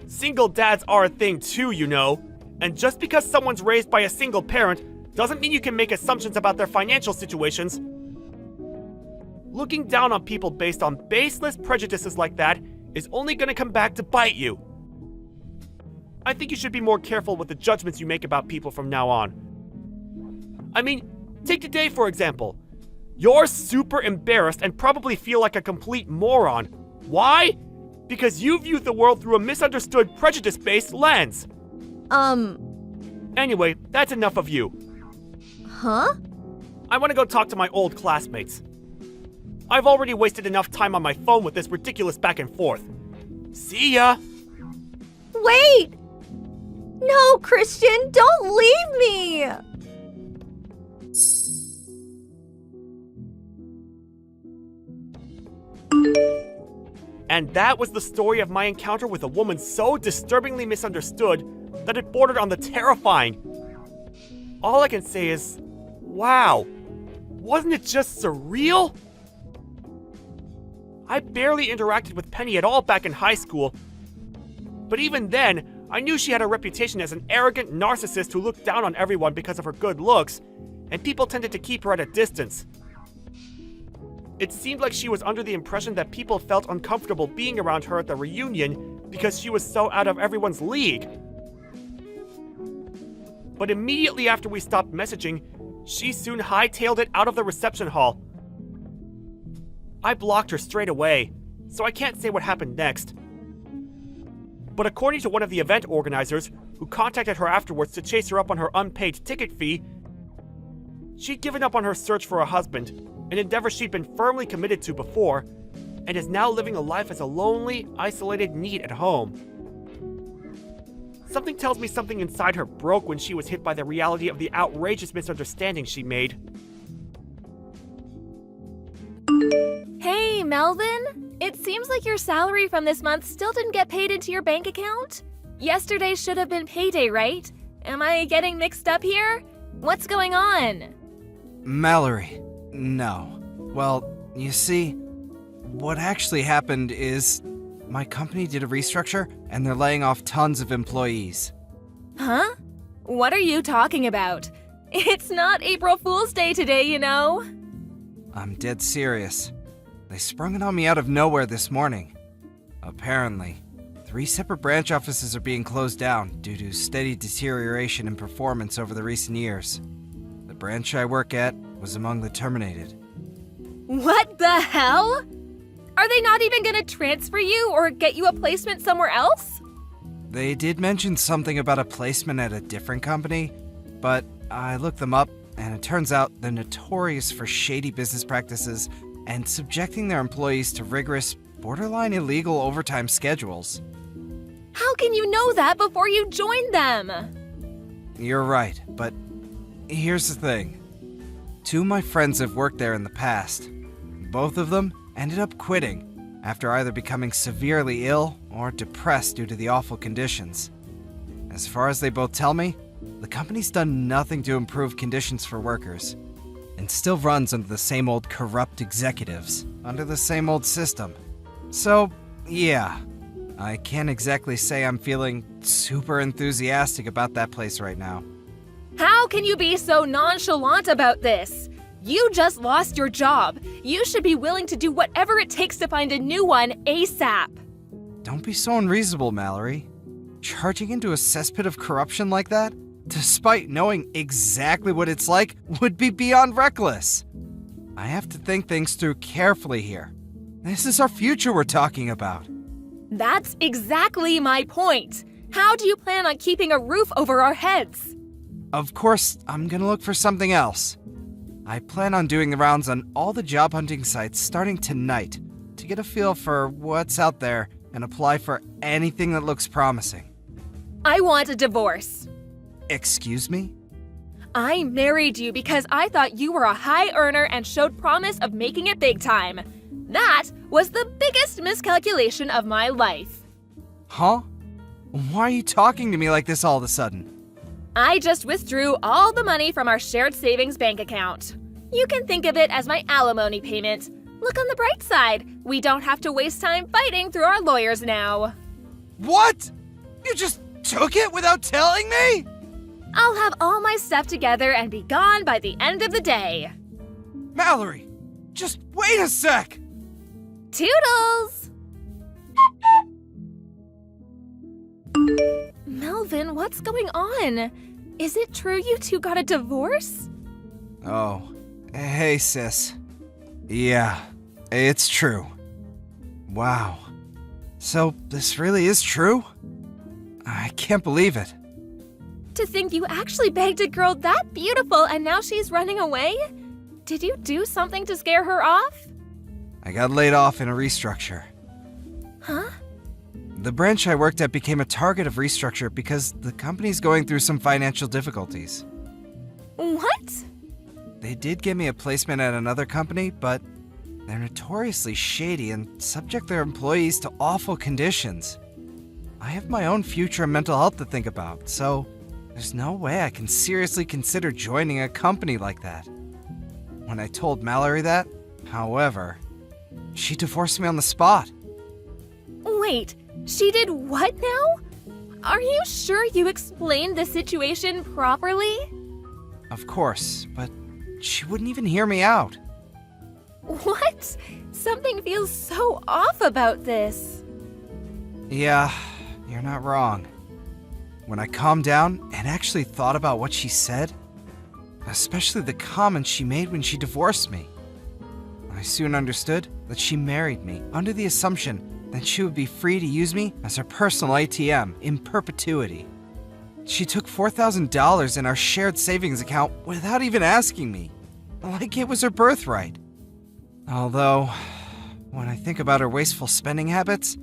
Single dads are a thing too, you know. And just because someone's raised by a single parent doesn't mean you can make assumptions about their financial situations. Looking down on people based on baseless prejudices like that is only going to come back to bite you. I think you should be more careful with the judgments you make about people from now on. I mean, take today for example. You're super embarrassed and probably feel like a complete moron. Why? Because you view the world through a misunderstood prejudice-based lens. Anyway, that's enough of you. Huh? I want to go talk to my old classmates. I've already wasted enough time on my phone with this ridiculous back and forth. See ya! Wait! No, Christian, don't leave me! And that was the story of my encounter with a woman so disturbingly misunderstood that it bordered on the terrifying. All I can say is, wow, wasn't it just surreal? I barely interacted with Penny at all back in high school, but even then, I knew she had a reputation as an arrogant narcissist who looked down on everyone because of her good looks, and people tended to keep her at a distance. It seemed like she was under the impression that people felt uncomfortable being around her at the reunion because she was so out of everyone's league. But immediately after we stopped messaging, she soon hightailed it out of the reception hall. I blocked her straight away, so I can't say what happened next. But according to one of the event organizers, who contacted her afterwards to chase her up on her unpaid ticket fee, she'd given up on her search for a husband, an endeavor she'd been firmly committed to before, and is now living a life as a lonely, isolated NEET at home. Something tells me something inside her broke when she was hit by the reality of the outrageous misunderstanding she made. Hey, Melvin! It seems like your salary from this month still didn't get paid into your bank account. Yesterday should have been payday, right? Am I getting mixed up here? What's going on? Mallory, No. Well, you see, what actually happened is my company did a restructure and they're laying off tons of employees. Huh? What are you talking about? It's not April Fool's Day today, you know. I'm dead serious. They sprung it on me out of nowhere this morning. Apparently, 3 separate branch offices are being closed down due to steady deterioration in performance over the recent years. The branch I work at was among the terminated. What the hell? Are they not even gonna transfer you or get you a placement somewhere else? They did mention something about a placement at a different company, but I looked them up, and it turns out they're notorious for shady business practices and subjecting their employees to rigorous, borderline illegal overtime schedules. How can you know that before you join them? You're right, but here's the thing. 2 of my friends have worked there in the past. Both of them ended up quitting after either becoming severely ill or depressed due to the awful conditions. As far as they both tell me, the company's done nothing to improve conditions for workers, and still runs under the same old corrupt executives, under the same old system. So, yeah, I can't exactly say I'm feeling super enthusiastic about that place right now. How can you be so nonchalant about this? You just lost your job. You should be willing to do whatever it takes to find a new one ASAP. Don't be so unreasonable, Mallory. Charging into a cesspit of corruption like that, despite knowing exactly what it's like, would be beyond reckless. I have to think things through carefully here. This is our future we're talking about. That's exactly my point. How do you plan on keeping a roof over our heads? Of course, I'm gonna look for something else. I plan on doing the rounds on all the job hunting sites starting tonight to get a feel for what's out there and apply for anything that looks promising. I want a divorce. Excuse me? I married you because I thought you were a high earner and showed promise of making it big time. That was the biggest miscalculation of my life. Huh? Why are you talking to me like this all of a sudden? I just withdrew all the money from our shared savings bank account. You can think of it as my alimony payment. Look on the bright side. We don't have to waste time fighting through our lawyers now. What? You just took it without telling me? I'll have all my stuff together and be gone by the end of the day. Mallory, just wait a sec! Toodles! Melvin, what's going on? Is it true you two got a divorce? Oh, hey sis. Yeah, it's true. Wow. So, this really is true? I can't believe it. To think you actually begged a girl that beautiful and now she's running away? Did you do something to scare her off? I got laid off in a restructure. Huh? The branch I worked at became a target of restructure because the company's going through some financial difficulties. What? They did give me a placement at another company, but they're notoriously shady and subject their employees to awful conditions. I have my own future and mental health to think about, so there's no way I can seriously consider joining a company like that. When I told Mallory that, however, she divorced me on the spot. Wait, she did what now? Are you sure you explained the situation properly? Of course, but she wouldn't even hear me out. What? Something feels so off about this. Yeah, you're not wrong. When I calmed down and actually thought about what she said, especially the comments she made when she divorced me, I soon understood that she married me under the assumption that she would be free to use me as her personal ATM in perpetuity. She took $4,000 in our shared savings account without even asking me, like it was her birthright. Although, when I think about her wasteful spending habits,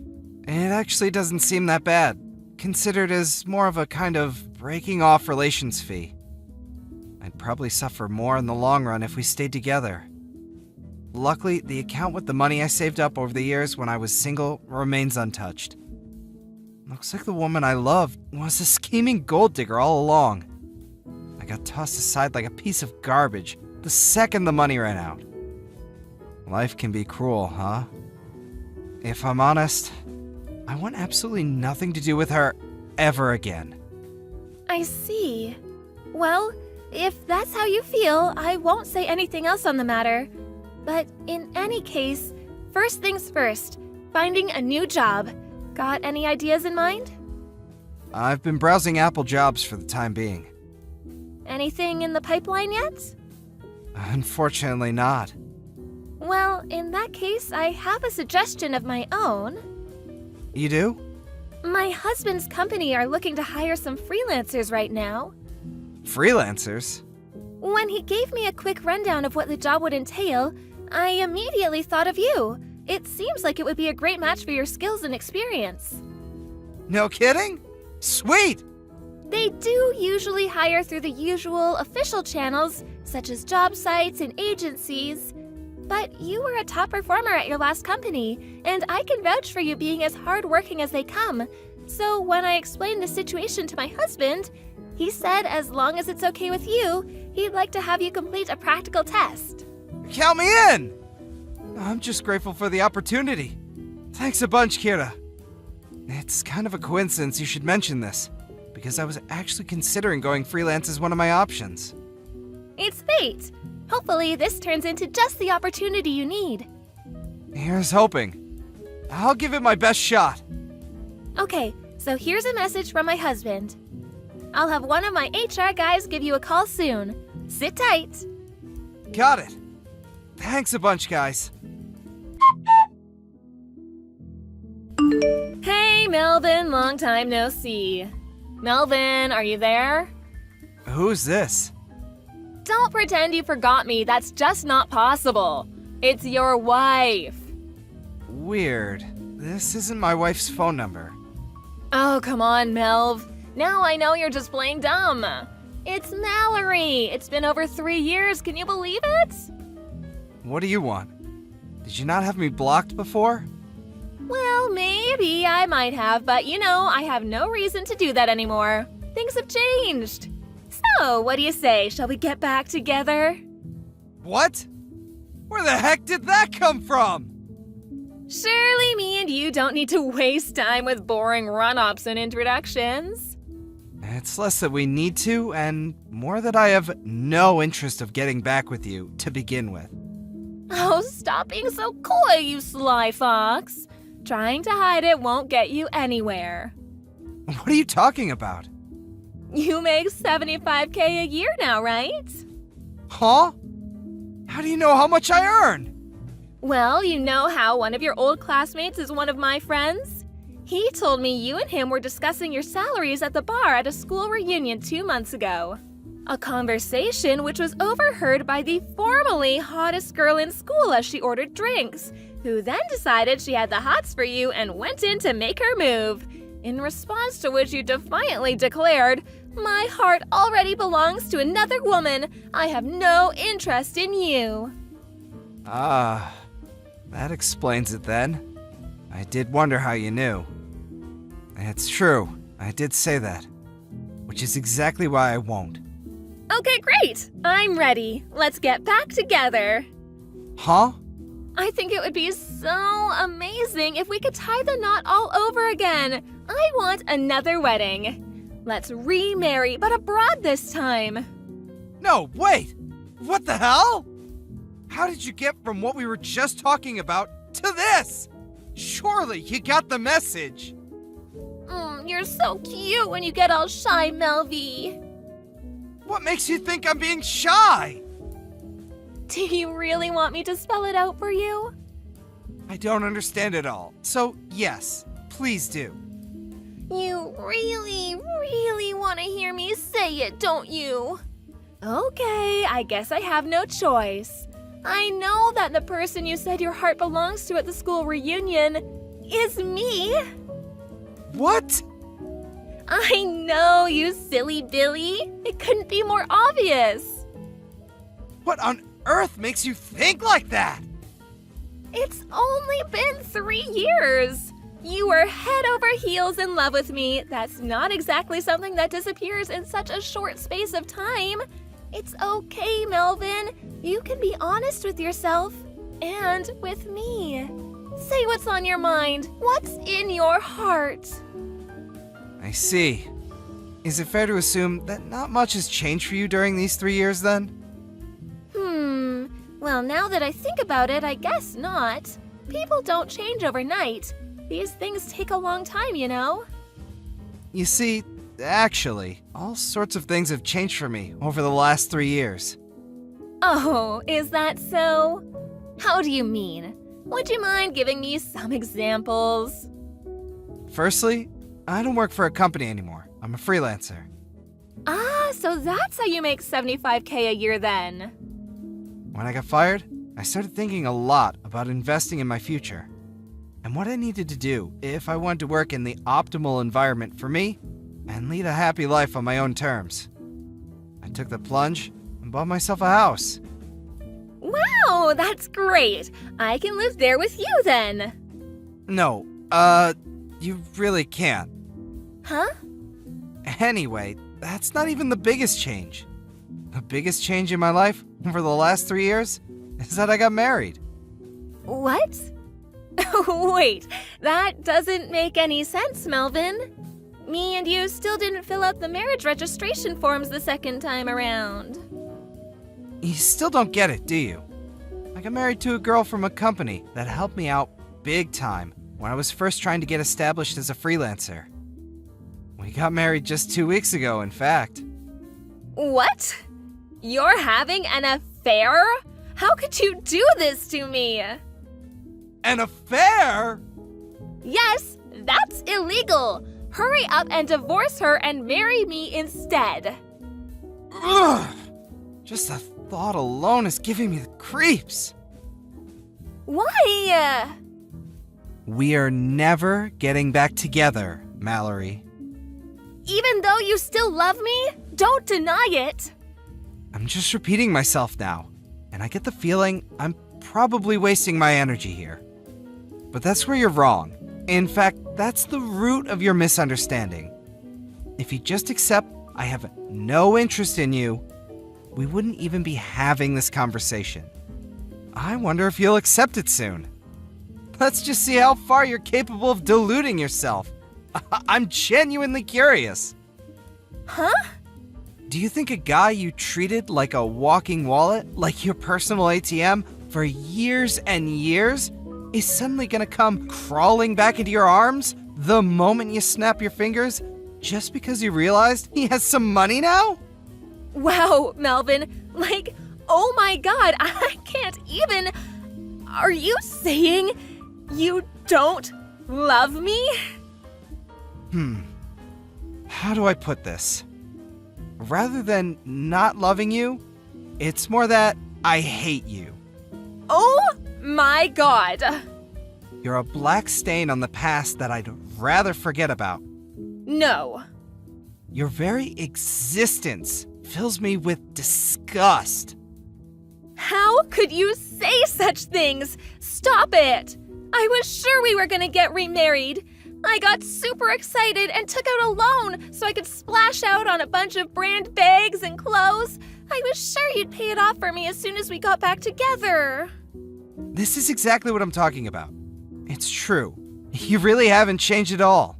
it actually doesn't seem that bad, considered as more of a kind of breaking off relations fee. I'd probably suffer more in the long run if we stayed together. Luckily, the account with the money I saved up over the years when I was single remains untouched. Looks like the woman I loved was a scheming gold digger all along. I got tossed aside like a piece of garbage the second the money ran out. Life can be cruel, huh? If I'm honest, I want absolutely nothing to do with her ever again. I see. Well, if that's how you feel, I won't say anything else on the matter. But in any case, first things first, finding a new job. Got any ideas in mind? I've been browsing Apple jobs for the time being. Anything in the pipeline yet? Unfortunately not. Well, in that case, I have a suggestion of my own. You do? My husband's company are looking to hire some freelancers right now. Freelancers? When he gave me a quick rundown of what the job would entail, I immediately thought of you. It seems like it would be a great match for your skills and experience. No kidding? Sweet! They do usually hire through the usual official channels, such as job sites and agencies. But you were a top performer at your last company, and I can vouch for you being as hardworking as they come. So when I explained the situation to my husband, he said as long as it's okay with you, he'd like to have you complete a practical test. Count me in! I'm just grateful for the opportunity. Thanks a bunch, Kira. It's kind of a coincidence you should mention this, because I was actually considering going freelance as one of my options. It's fate. Hopefully this turns into just the opportunity you need. Here's hoping. I'll give it my best shot. Okay, so here's a message from my husband. I'll have one of my HR guys give you a call soon. Sit tight. Got it. Thanks a bunch, guys. Hey, Melvin, long time no see. Melvin, are you there? Who's this? Don't pretend you forgot me. That's just not possible. It's your wife. Weird. This isn't my wife's phone number. Oh, come on, Melv. Now I know you're just playing dumb. It's Mallory. It's been over 3 years. Can you believe it? What do you want? Did you not have me blocked before? Well, maybe I might have, but you know, I have no reason to do that anymore. Things have changed. So, what do you say? Shall we get back together? What? Where the heck did that come from? Surely me and you don't need to waste time with boring run-ups and introductions. It's less that we need to, and more that I have no interest of getting back with you to begin with. Oh, stop being so coy, you sly fox. Trying to hide it won't get you anywhere. What are you talking about? You make $75K a year now, right? Huh? How do you know how much I earn? Well, you know how one of your old classmates is one of my friends? He told me you and him were discussing your salaries at the bar at a school reunion 2 months ago. A conversation which was overheard by the formerly hottest girl in school as she ordered drinks, who then decided she had the hots for you and went in to make her move. In response to which you defiantly declared, "My heart already belongs to another woman. I have no interest in you." Ah, that explains it then. I did wonder how you knew. It's true, I did say that, which is exactly why I won't. Okay, great. I'm ready. Let's get back together. Huh? I think it would be so amazing if we could tie the knot all over again. I want another wedding. Let's remarry, but abroad this time. No, wait! What the hell? How did you get from what we were just talking about to this? Surely you got the message. You're so cute when you get all shy, Melvie. What makes you think I'm being shy? Do you really want me to spell it out for you? I don't understand it all. So, yes, please do. You really, really want to hear me say it, don't you? Okay, I guess I have no choice. I know that the person you said your heart belongs to at the school reunion is me. What? I know, you silly Billy. It couldn't be more obvious. What on earth makes you think like that? It's only been 3 years. You were head over heels in love with me. That's not exactly something that disappears in such a short space of time. It's okay, Melvin. You can be honest with yourself and with me. Say what's on your mind. What's in your heart? I see. Is it fair to assume that not much has changed for you during these 3 years then? Well, now that I think about it, I guess not. People don't change overnight. These things take a long time, you know? You see, actually, all sorts of things have changed for me over the last 3 years. Oh, is that so? How do you mean? Would you mind giving me some examples? Firstly, I don't work for a company anymore. I'm a freelancer. Ah, so that's how you make $75K a year then. When I got fired, I started thinking a lot about investing in my future and what I needed to do if I wanted to work in the optimal environment for me and lead a happy life on my own terms. I took the plunge and bought myself a house. Wow, that's great. I can live there with you then. No, you really can't. Huh? Anyway, that's not even the biggest change. The biggest change in my life over the last 3 years is that I got married. What? Wait, that doesn't make any sense, Melvin. Me and you still didn't fill out the marriage registration forms the second time around. You still don't get it, do you? I got married to a girl from a company that helped me out big time when I was first trying to get established as a freelancer. We got married just 2 weeks ago, in fact. What? You're having an affair? How could you do this to me? An affair? Yes, that's illegal. Hurry up and divorce her and marry me instead. Ugh! Just the thought alone is giving me the creeps. Why? We are never getting back together, Mallory. Even though you still love me, don't deny it. I'm just repeating myself now, and I get the feeling I'm probably wasting my energy here. But that's where you're wrong. In fact, that's the root of your misunderstanding. If you just accept I have no interest in you, we wouldn't even be having this conversation. I wonder if you'll accept it soon. Let's just see how far you're capable of deluding yourself. I'm genuinely curious. Huh? Do you think a guy you treated like a walking wallet, like your personal ATM, for years and years, is suddenly gonna come crawling back into your arms the moment you snap your fingers just because you realized he has some money now? Wow, Melvin. Like, oh my god, I can't even. Are you saying you don't love me? How do I put this? Rather than not loving you, it's more that I hate you. Oh my god. You're a black stain on the past that I'd rather forget about. No. Your very existence fills me with disgust. How could you say such things? Stop it. I was sure we were gonna get remarried. I got super excited and took out a loan so I could splash out on a bunch of brand bags and clothes. I was sure you'd pay it off for me as soon as we got back together. This is exactly what I'm talking about. It's true. You really haven't changed at all.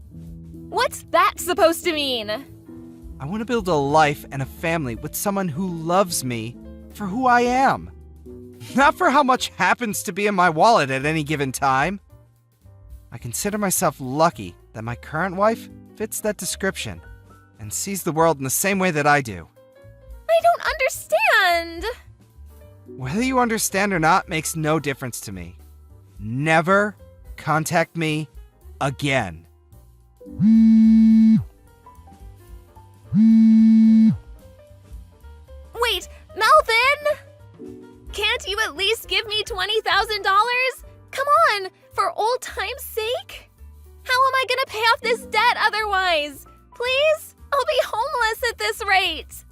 What's that supposed to mean? I want to build a life and a family with someone who loves me for who I am. Not for how much happens to be in my wallet at any given time. I consider myself lucky that my current wife fits that description and sees the world in the same way that I do. I don't understand. Whether you understand or not makes no difference to me. Never contact me again. Wait, Melvin! Can't you at least give me $20,000? Come on, for old time's sake? How am I gonna pay off this debt otherwise? Please? I'll be homeless at this rate.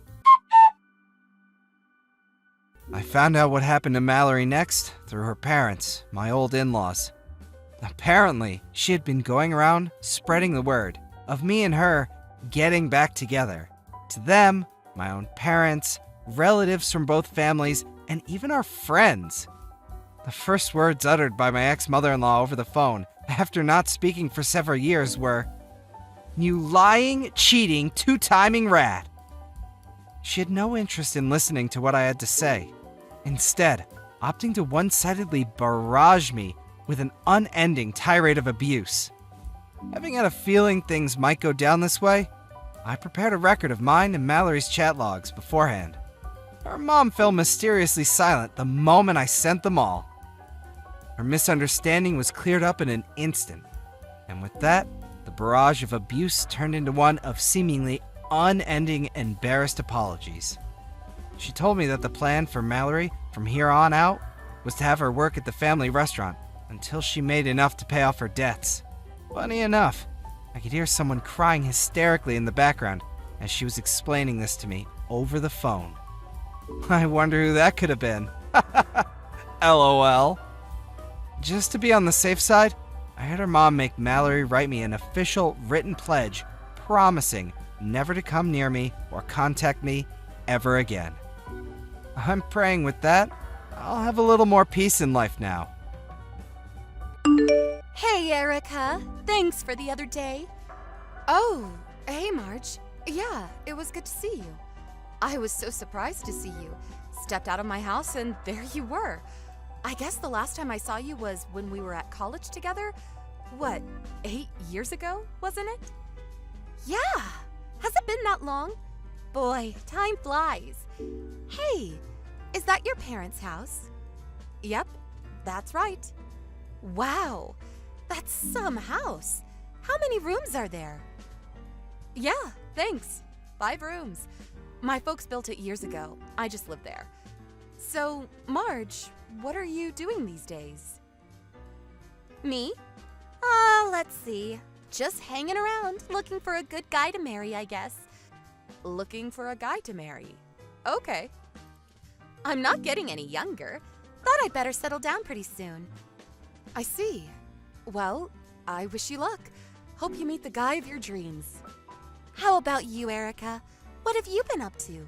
I found out what happened to Mallory next through her parents, my old in-laws. Apparently, she had been going around spreading the word of me and her getting back together. To them, my own parents, relatives from both families, and even our friends. The first words uttered by my ex-mother-in-law over the phone, after not speaking for several years, were, "You lying, cheating, two-timing rat." She had no interest in listening to what I had to say, instead opting to one-sidedly barrage me with an unending tirade of abuse. Having had a feeling things might go down this way, I prepared a record of mine and Mallory's chat logs beforehand. Her mom fell mysteriously silent the moment I sent them all. Her misunderstanding was cleared up in an instant, and with that, the barrage of abuse turned into one of seemingly unending embarrassed apologies. She told me that the plan for Mallory from here on out was to have her work at the family restaurant until she made enough to pay off her debts. Funny enough, I could hear someone crying hysterically in the background as she was explaining this to me over the phone. I wonder who that could have been. LOL. Just to be on the safe side, I had her mom make Mallory write me an official written pledge promising never to come near me or contact me ever again. I'm praying with that, I'll have a little more peace in life now. Hey, Erica. Thanks for the other day. Oh, hey, Marge. Yeah, it was good to see you. I was so surprised to see you. Stepped out of my house and there you were. I guess the last time I saw you was when we were at college together. What, 8 years ago, wasn't it? Yeah. Has it been that long? Boy, time flies. Hey, is that your parents' house? Yep, that's right. Wow, that's some house. How many rooms are there? Yeah, thanks. 5 rooms. My folks built it years ago. I just lived there. So, Marge, what are you doing these days? Me? Let's see. Just hanging around, looking for a good guy to marry, I guess. Looking for a guy to marry. Okay. I'm not getting any younger. Thought I'd better settle down pretty soon. I see. Well, I wish you luck. Hope you meet the guy of your dreams. How about you, Erica? What have you been up to?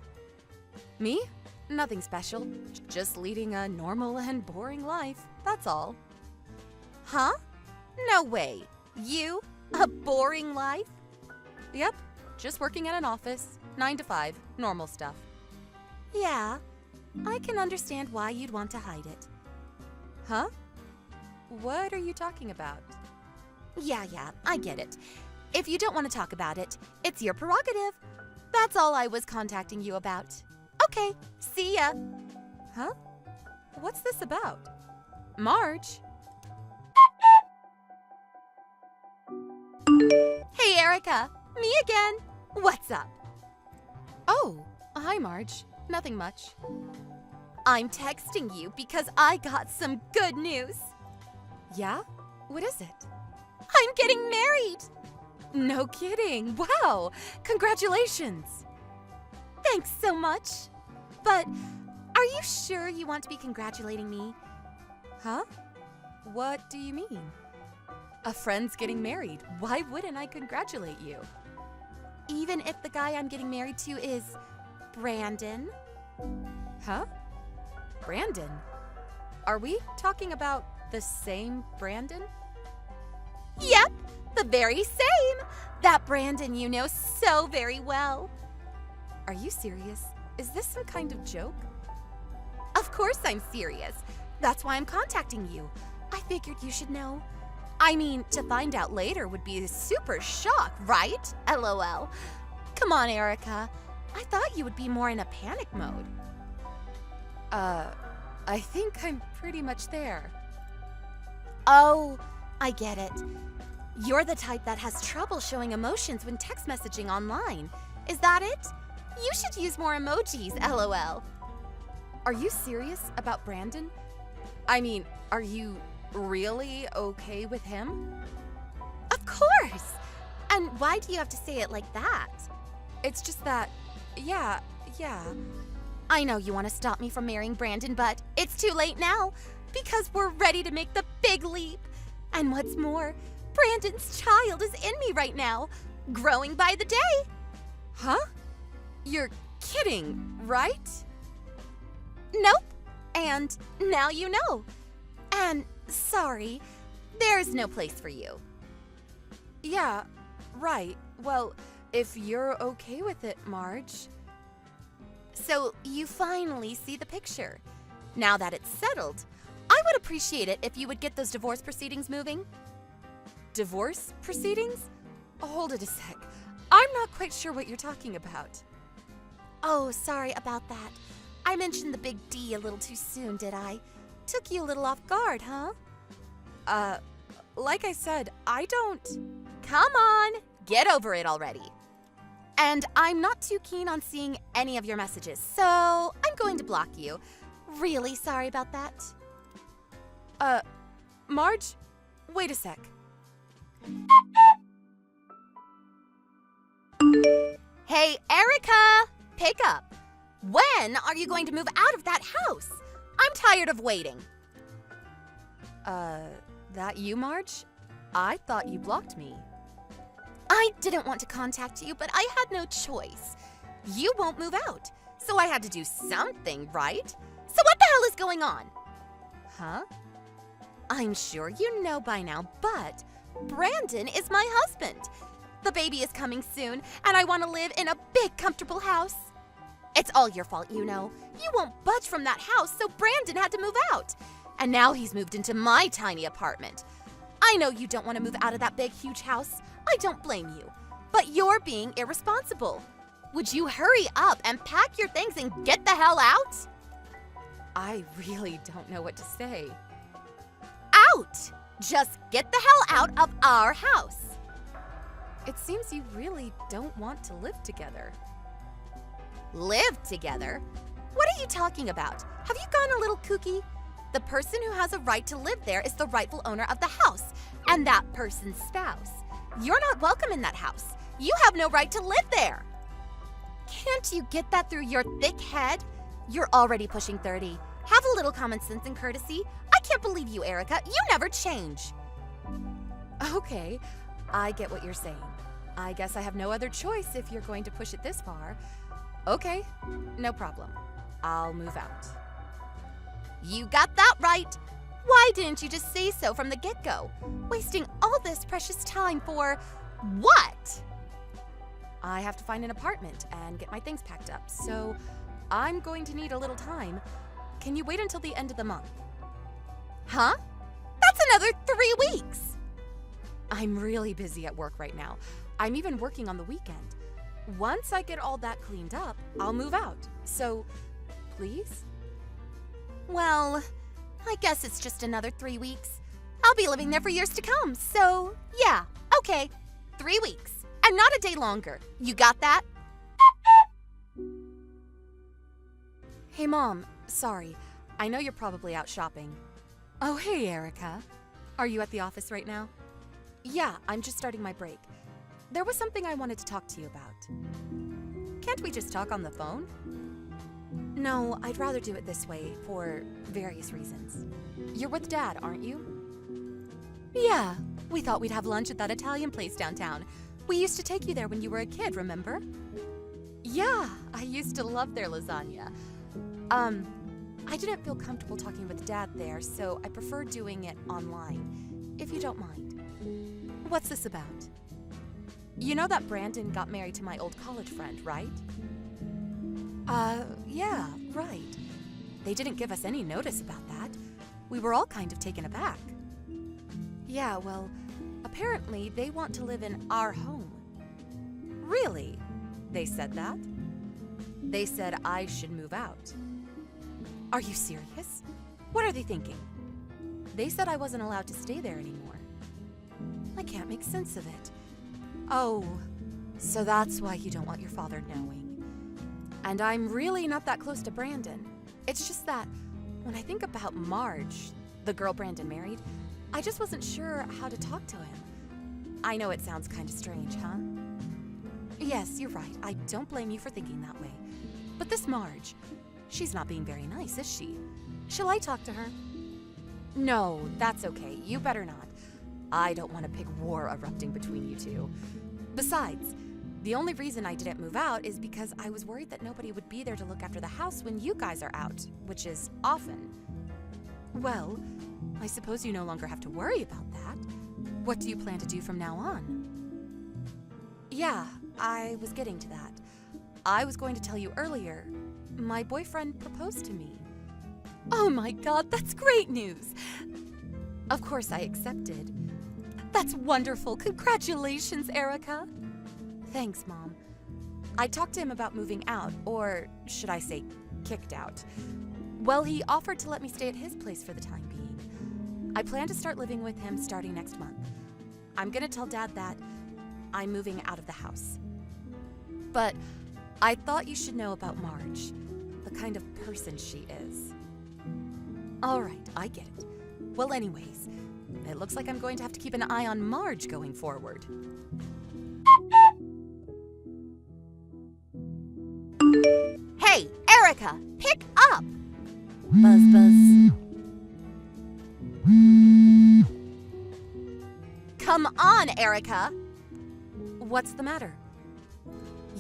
Me? Nothing special. Just leading a normal and boring life, that's all. Huh? No way. You? A boring life? Yep. Just working at an office. 9 to 5. Normal stuff. Yeah. I can understand why you'd want to hide it. Huh? What are you talking about? Yeah, I get it. If you don't want to talk about it, it's your prerogative. That's all I was contacting you about. Okay, see ya. Huh? What's this about? Marge? Hey, Erica. Me again. What's up? Oh, hi, Marge. Nothing much. I'm texting you because I got some good news. Yeah? What is it? I'm getting married! No kidding. Wow. Congratulations. Thanks so much. But are you sure you want to be congratulating me? Huh? What do you mean? A friend's getting married. Why wouldn't I congratulate you? Even if the guy I'm getting married to is Brandon? Huh? Brandon? Are we talking about the same Brandon? Yep, the very same. That Brandon you know so very well. Are you serious? Is this some kind of joke? Of course I'm serious. That's why I'm contacting you. I figured you should know. I mean, to find out later would be a super shock, right? LOL. Come on, Erica. I thought you would be more in a panic mode. I think I'm pretty much there. Oh, I get it. You're the type that has trouble showing emotions when text messaging online. Is that it? You should use more emojis, LOL. Are you serious about Brandon? I mean, are you really okay with him? Of course! And why do you have to say it like that? It's just that, yeah. I know you want to stop me from marrying Brandon, but it's too late now because we're ready to make the big leap. And what's more, Brandon's child is in me right now, growing by the day. Huh? You're kidding, right? Nope. And now you know. And sorry, there's no place for you. Yeah, right. Well, if you're okay with it, Marge. So you finally see the picture. Now that it's settled, I would appreciate it if you would get those divorce proceedings moving. Divorce proceedings? Hold it a sec. I'm not quite sure what you're talking about. Oh, sorry about that. I mentioned the big D a little too soon, did I? Took you a little off guard, huh? Like I said, I don't... Come on, get over it already. And I'm not too keen on seeing any of your messages, so I'm going to block you. Really sorry about that. Marge, wait a sec. Hey, Erica! Pick up. When are you going to move out of that house? I'm tired of waiting. That you, Marge? I thought you blocked me. I didn't want to contact you, but I had no choice. You won't move out, so I had to do something, right? So what the hell is going on? Huh? I'm sure you know by now, but Brandon is my husband. The baby is coming soon, and I want to live in a big, comfortable house. It's all your fault, you know. You won't budge from that house, so Brandon had to move out. And now he's moved into my tiny apartment. I know you don't want to move out of that big, huge house. I don't blame you. But you're being irresponsible. Would you hurry up and pack your things and get the hell out? I really don't know what to say. Out! Just get the hell out of our house. It seems you really don't want to live together. Live together? What are you talking about? Have you gone a little kooky? The person who has a right to live there is the rightful owner of the house, and that person's spouse. You're not welcome in that house. You have no right to live there. Can't you get that through your thick head? You're already pushing 30. Have a little common sense and courtesy. I can't believe you, Erica. You never change. Okay, I get what you're saying. I guess I have no other choice if you're going to push it this far. Okay, no problem. I'll move out. You got that right. Why didn't you just say so from the get-go? Wasting all this precious time for what? I have to find an apartment and get my things packed up, so I'm going to need a little time. Can you wait until the end of the month? Huh? That's another 3 weeks! I'm really busy at work right now. I'm even working on the weekend. Once I get all that cleaned up, I'll move out. So, please? Well, I guess it's just another 3 weeks. I'll be living there for years to come, so yeah, okay. 3 weeks, and not a day longer. You got that? Hey, Mom, sorry. I know you're probably out shopping. Oh, hey, Erica. Are you at the office right now? Yeah, I'm just starting my break. There was something I wanted to talk to you about. Can't we just talk on the phone? No, I'd rather do it this way for various reasons. You're with Dad, aren't you? Yeah, we thought we'd have lunch at that Italian place downtown. We used to take you there when you were a kid, remember? Yeah, I used to love their lasagna. I didn't feel comfortable talking with Dad there, so I prefer doing it online, if you don't mind. What's this about? You know that Brandon got married to my old college friend, right? Yeah, right. They didn't give us any notice about that. We were all kind of taken aback. Yeah, well, apparently they want to live in our home. Really? They said that? They said I should move out. Are you serious? What are they thinking? They said I wasn't allowed to stay there anymore. I can't make sense of it. Oh, so that's why you don't want your father knowing. And I'm really not that close to Brandon. It's just that when I think about Marge, the girl Brandon married, I just wasn't sure how to talk to him. I know it sounds kind of strange, huh? Yes, you're right. I don't blame you for thinking that way. But this Marge, she's not being very nice, is she? Shall I talk to her? No, that's okay. You better not. I don't want a big war erupting between you two. Besides, The only reason I didn't move out is because I was worried that nobody would be there to look after the house when you guys are out, which is often. Well, I suppose you no longer have to worry about that. What do you plan to do from now on? Yeah, I was getting to that. I was going to tell you earlier. My boyfriend proposed to me. Oh my God, that's great news! Of course I accepted. That's wonderful. Congratulations, Erica. Thanks, Mom. I talked to him about moving out, or should I say, kicked out. Well, he offered to let me stay at his place for the time being. I plan to start living with him starting next month. I'm gonna tell Dad that I'm moving out of the house. But I thought you should know about Marge, the kind of person she is. All right, I get it. Well, anyways, it looks like I'm going to have to keep an eye on Marge going forward. Hey, Erica, pick up! Buzz, buzz. Come on, Erica! What's the matter?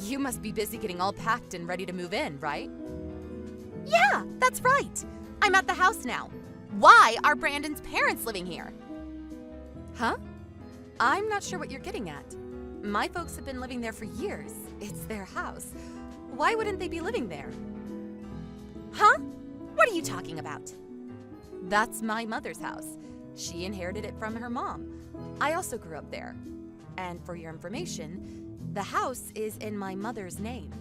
You must be busy getting all packed and ready to move in, right? Yeah, that's right. I'm at the house now. Why are Brandon's parents living here? Huh? I'm not sure what you're getting at. My folks have been living there for years. It's their house. Why wouldn't they be living there? Huh? What are you talking about? That's my mother's house. She inherited it from her mom. I also grew up there. And for your information, the house is in my mother's name.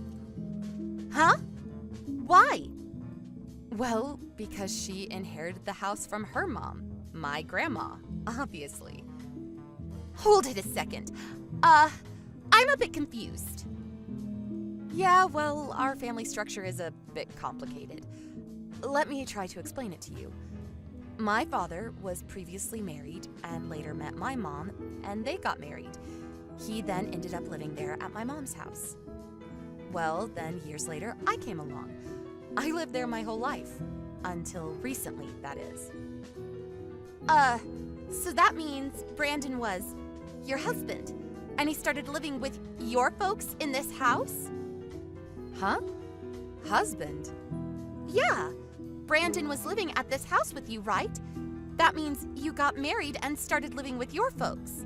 Huh? Why? Well, because she inherited the house from her mom, my grandma, obviously. Hold it a second. I'm a bit confused. Yeah, well, our family structure is a bit complicated. Let me try to explain it to you. My father was previously married and later met my mom, and they got married. He then ended up living there at my mom's house. Well, then years later, I came along. I lived there my whole life. Until recently, that is. So that means Brandon was your husband, and he started living with your folks in this house? Huh? Husband? Yeah. Brandon was living at this house with you, right? That means you got married and started living with your folks.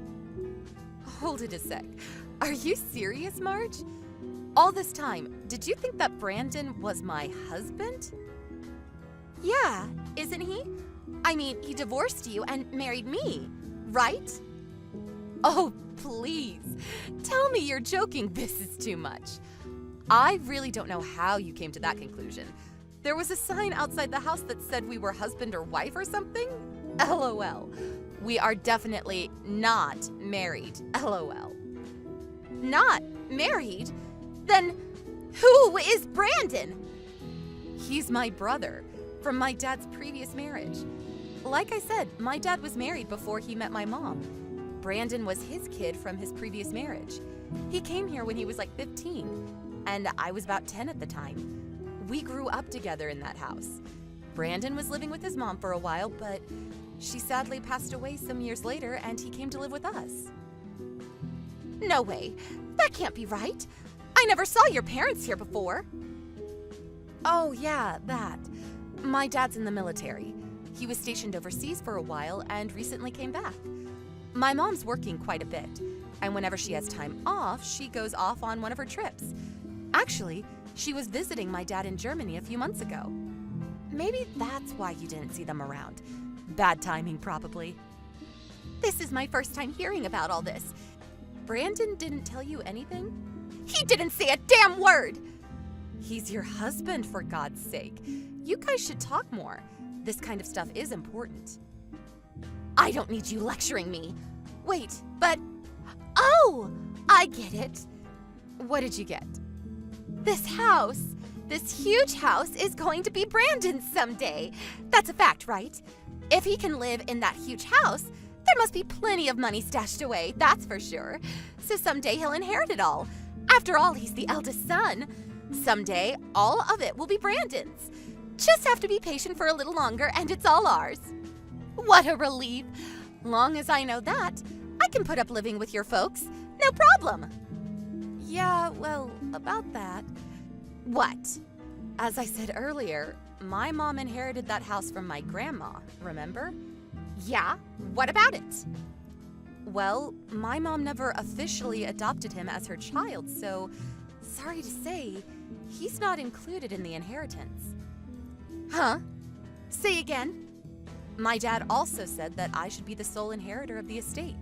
Hold it a sec. Are you serious, Marge? All this time, did you think that Brandon was my husband? Yeah, isn't he? I mean, he divorced you and married me, right? Oh, please. Tell me you're joking. This is too much. I really don't know how you came to that conclusion. There was a sign outside the house that said we were husband or wife or something? LOL. We are definitely not married. LOL. Not married? Then who is Brandon? He's my brother from my dad's previous marriage. Like I said, my dad was married before he met my mom. Brandon was his kid from his previous marriage. He came here when he was like 15, and I was about 10 at the time. We grew up together in that house. Brandon was living with his mom for a while, but she sadly passed away some years later, and he came to live with us. No way. That can't be right. I never saw your parents here before. Oh, yeah, that. My dad's in the military. He was stationed overseas for a while and recently came back. My mom's working quite a bit, and whenever she has time off, she goes off on one of her trips. Actually, she was visiting my dad in Germany a few months ago. Maybe that's why you didn't see them around. Bad timing, probably. This is my first time hearing about all this. Brandon didn't tell you anything? He didn't say a damn word! He's your husband, for God's sake. You guys should talk more. This kind of stuff is important. I don't need you lecturing me. Wait, but... Oh! I get it. What did you get? This house, this huge house, is going to be Brandon's someday. That's a fact, right? If he can live in that huge house, there must be plenty of money stashed away, that's for sure. So someday he'll inherit it all. After all, he's the eldest son. Someday, all of it will be Brandon's. Just have to be patient for a little longer and it's all ours. What a relief. Long as I know that, I can put up living with your folks. No problem. Yeah, well, about that. What? As I said earlier, my mom inherited that house from my grandma, remember? Yeah, what about it? Well, my mom never officially adopted him as her child, so sorry to say, he's not included in the inheritance. Huh? Say again? My dad also said that I should be the sole inheritor of the estate.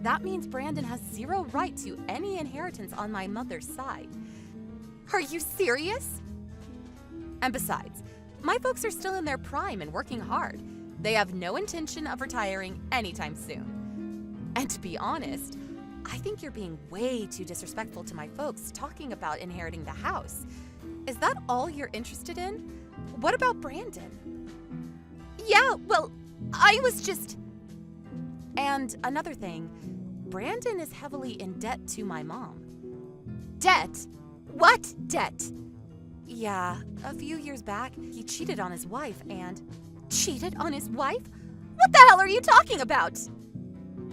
That means Brandon has zero right to any inheritance on my mother's side. Are you serious? And besides, my folks are still in their prime and working hard. They have no intention of retiring anytime soon. And to be honest, I think you're being way too disrespectful to my folks talking about inheriting the house. Is that all you're interested in? What about Brandon? Yeah, well, I was just... And another thing, Brandon is heavily in debt to my mom. Debt? What debt? Yeah, a few years back, he cheated on his wife and... Cheated on his wife? What the hell are you talking about?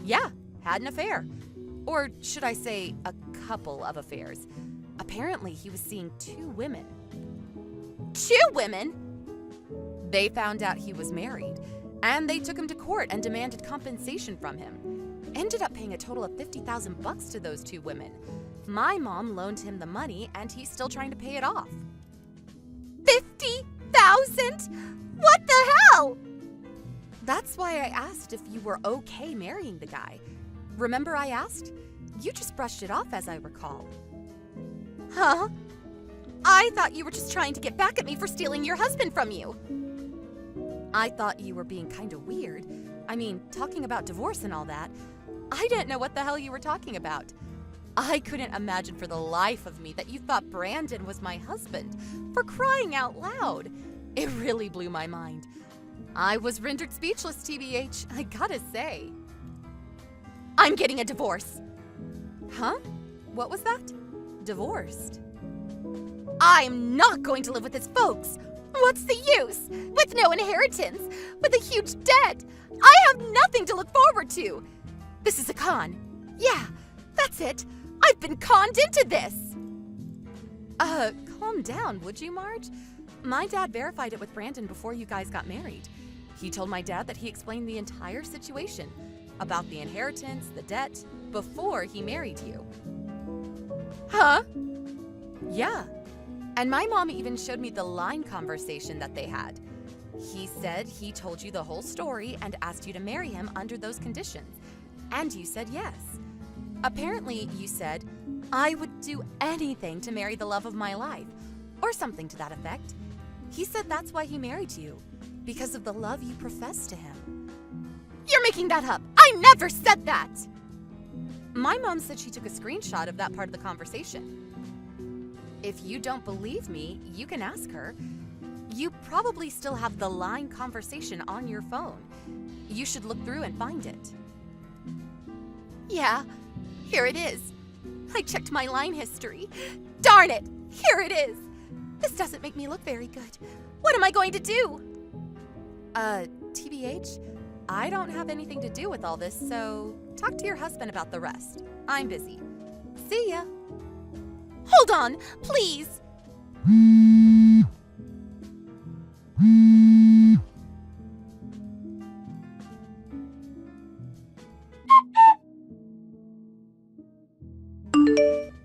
Yeah, had an affair. Or should I say, a couple of affairs. Apparently, he was seeing 2 women. 2 women? They found out he was married, and they took him to court and demanded compensation from him. Ended up paying a total of $50,000 to those 2 women. My mom loaned him the money, and he's still trying to pay it off. 50,000? What the hell? That's why I asked if you were okay marrying the guy. Remember I asked? You just brushed it off, as I recall. Huh? I thought you were just trying to get back at me for stealing your husband from you. I thought you were being kind of weird. I mean, talking about divorce and all that. I didn't know what the hell you were talking about. I couldn't imagine for the life of me that you thought Brandon was my husband. For crying out loud. It really blew my mind. I was rendered speechless, TBH, I gotta say. I'm getting a divorce. Huh? What was that? Divorced. I'm not going to live with his folks. What's the use? With no inheritance, with a huge debt. I have nothing to look forward to. This is a con. Yeah, that's it. I've been conned into this. Calm down, would you, Marge? My dad verified it with Brandon before you guys got married. He told my dad that he explained the entire situation about the inheritance, the debt, before he married you. Huh? Yeah. And my mom even showed me the line conversation that they had. He said he told you the whole story and asked you to marry him under those conditions. And you said yes. Apparently, you said, I would do anything to marry the love of my life, or something to that effect. He said that's why he married you, because of the love you profess to him. You're making that up. I never said that. My mom said she took a screenshot of that part of the conversation. If you don't believe me, you can ask her. You probably still have the line conversation on your phone. You should look through and find it. Yeah, here it is. I checked my line history. Darn it, here it is. This doesn't make me look very good. What am I going to do? TBH, I don't have anything to do with all this, so talk to your husband about the rest. I'm busy. See ya. Hold on, please.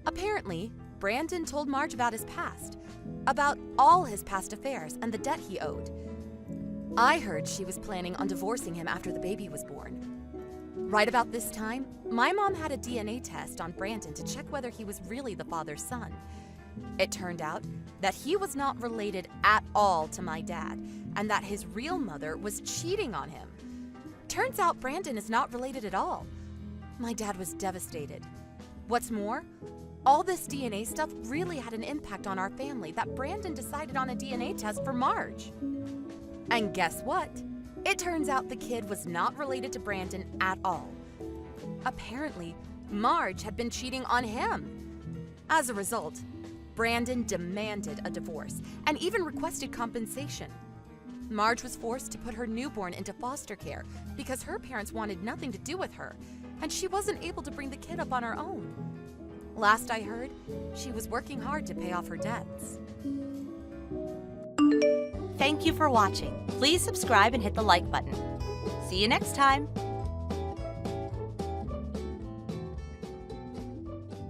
Apparently, Brandon told Marge about his past, about all his past affairs and the debt he owed. I heard she was planning on divorcing him after the baby was born. Right about this time, my mom had a DNA test on Brandon to check whether he was really the father's son. It turned out that he was not related at all to my dad, and that his real mother was cheating on him. Turns out Brandon is not related at all. My dad was devastated. What's more, all this DNA stuff really had an impact on our family that Brandon decided on a DNA test for Marge. And guess what? It turns out the kid was not related to Brandon at all. Apparently, Marge had been cheating on him. As a result, Brandon demanded a divorce and even requested compensation. Marge was forced to put her newborn into foster care because her parents wanted nothing to do with her, and she wasn't able to bring the kid up on her own. Last I heard, she was working hard to pay off her debts. Thank you for watching. Please subscribe and hit the like button. See you next time.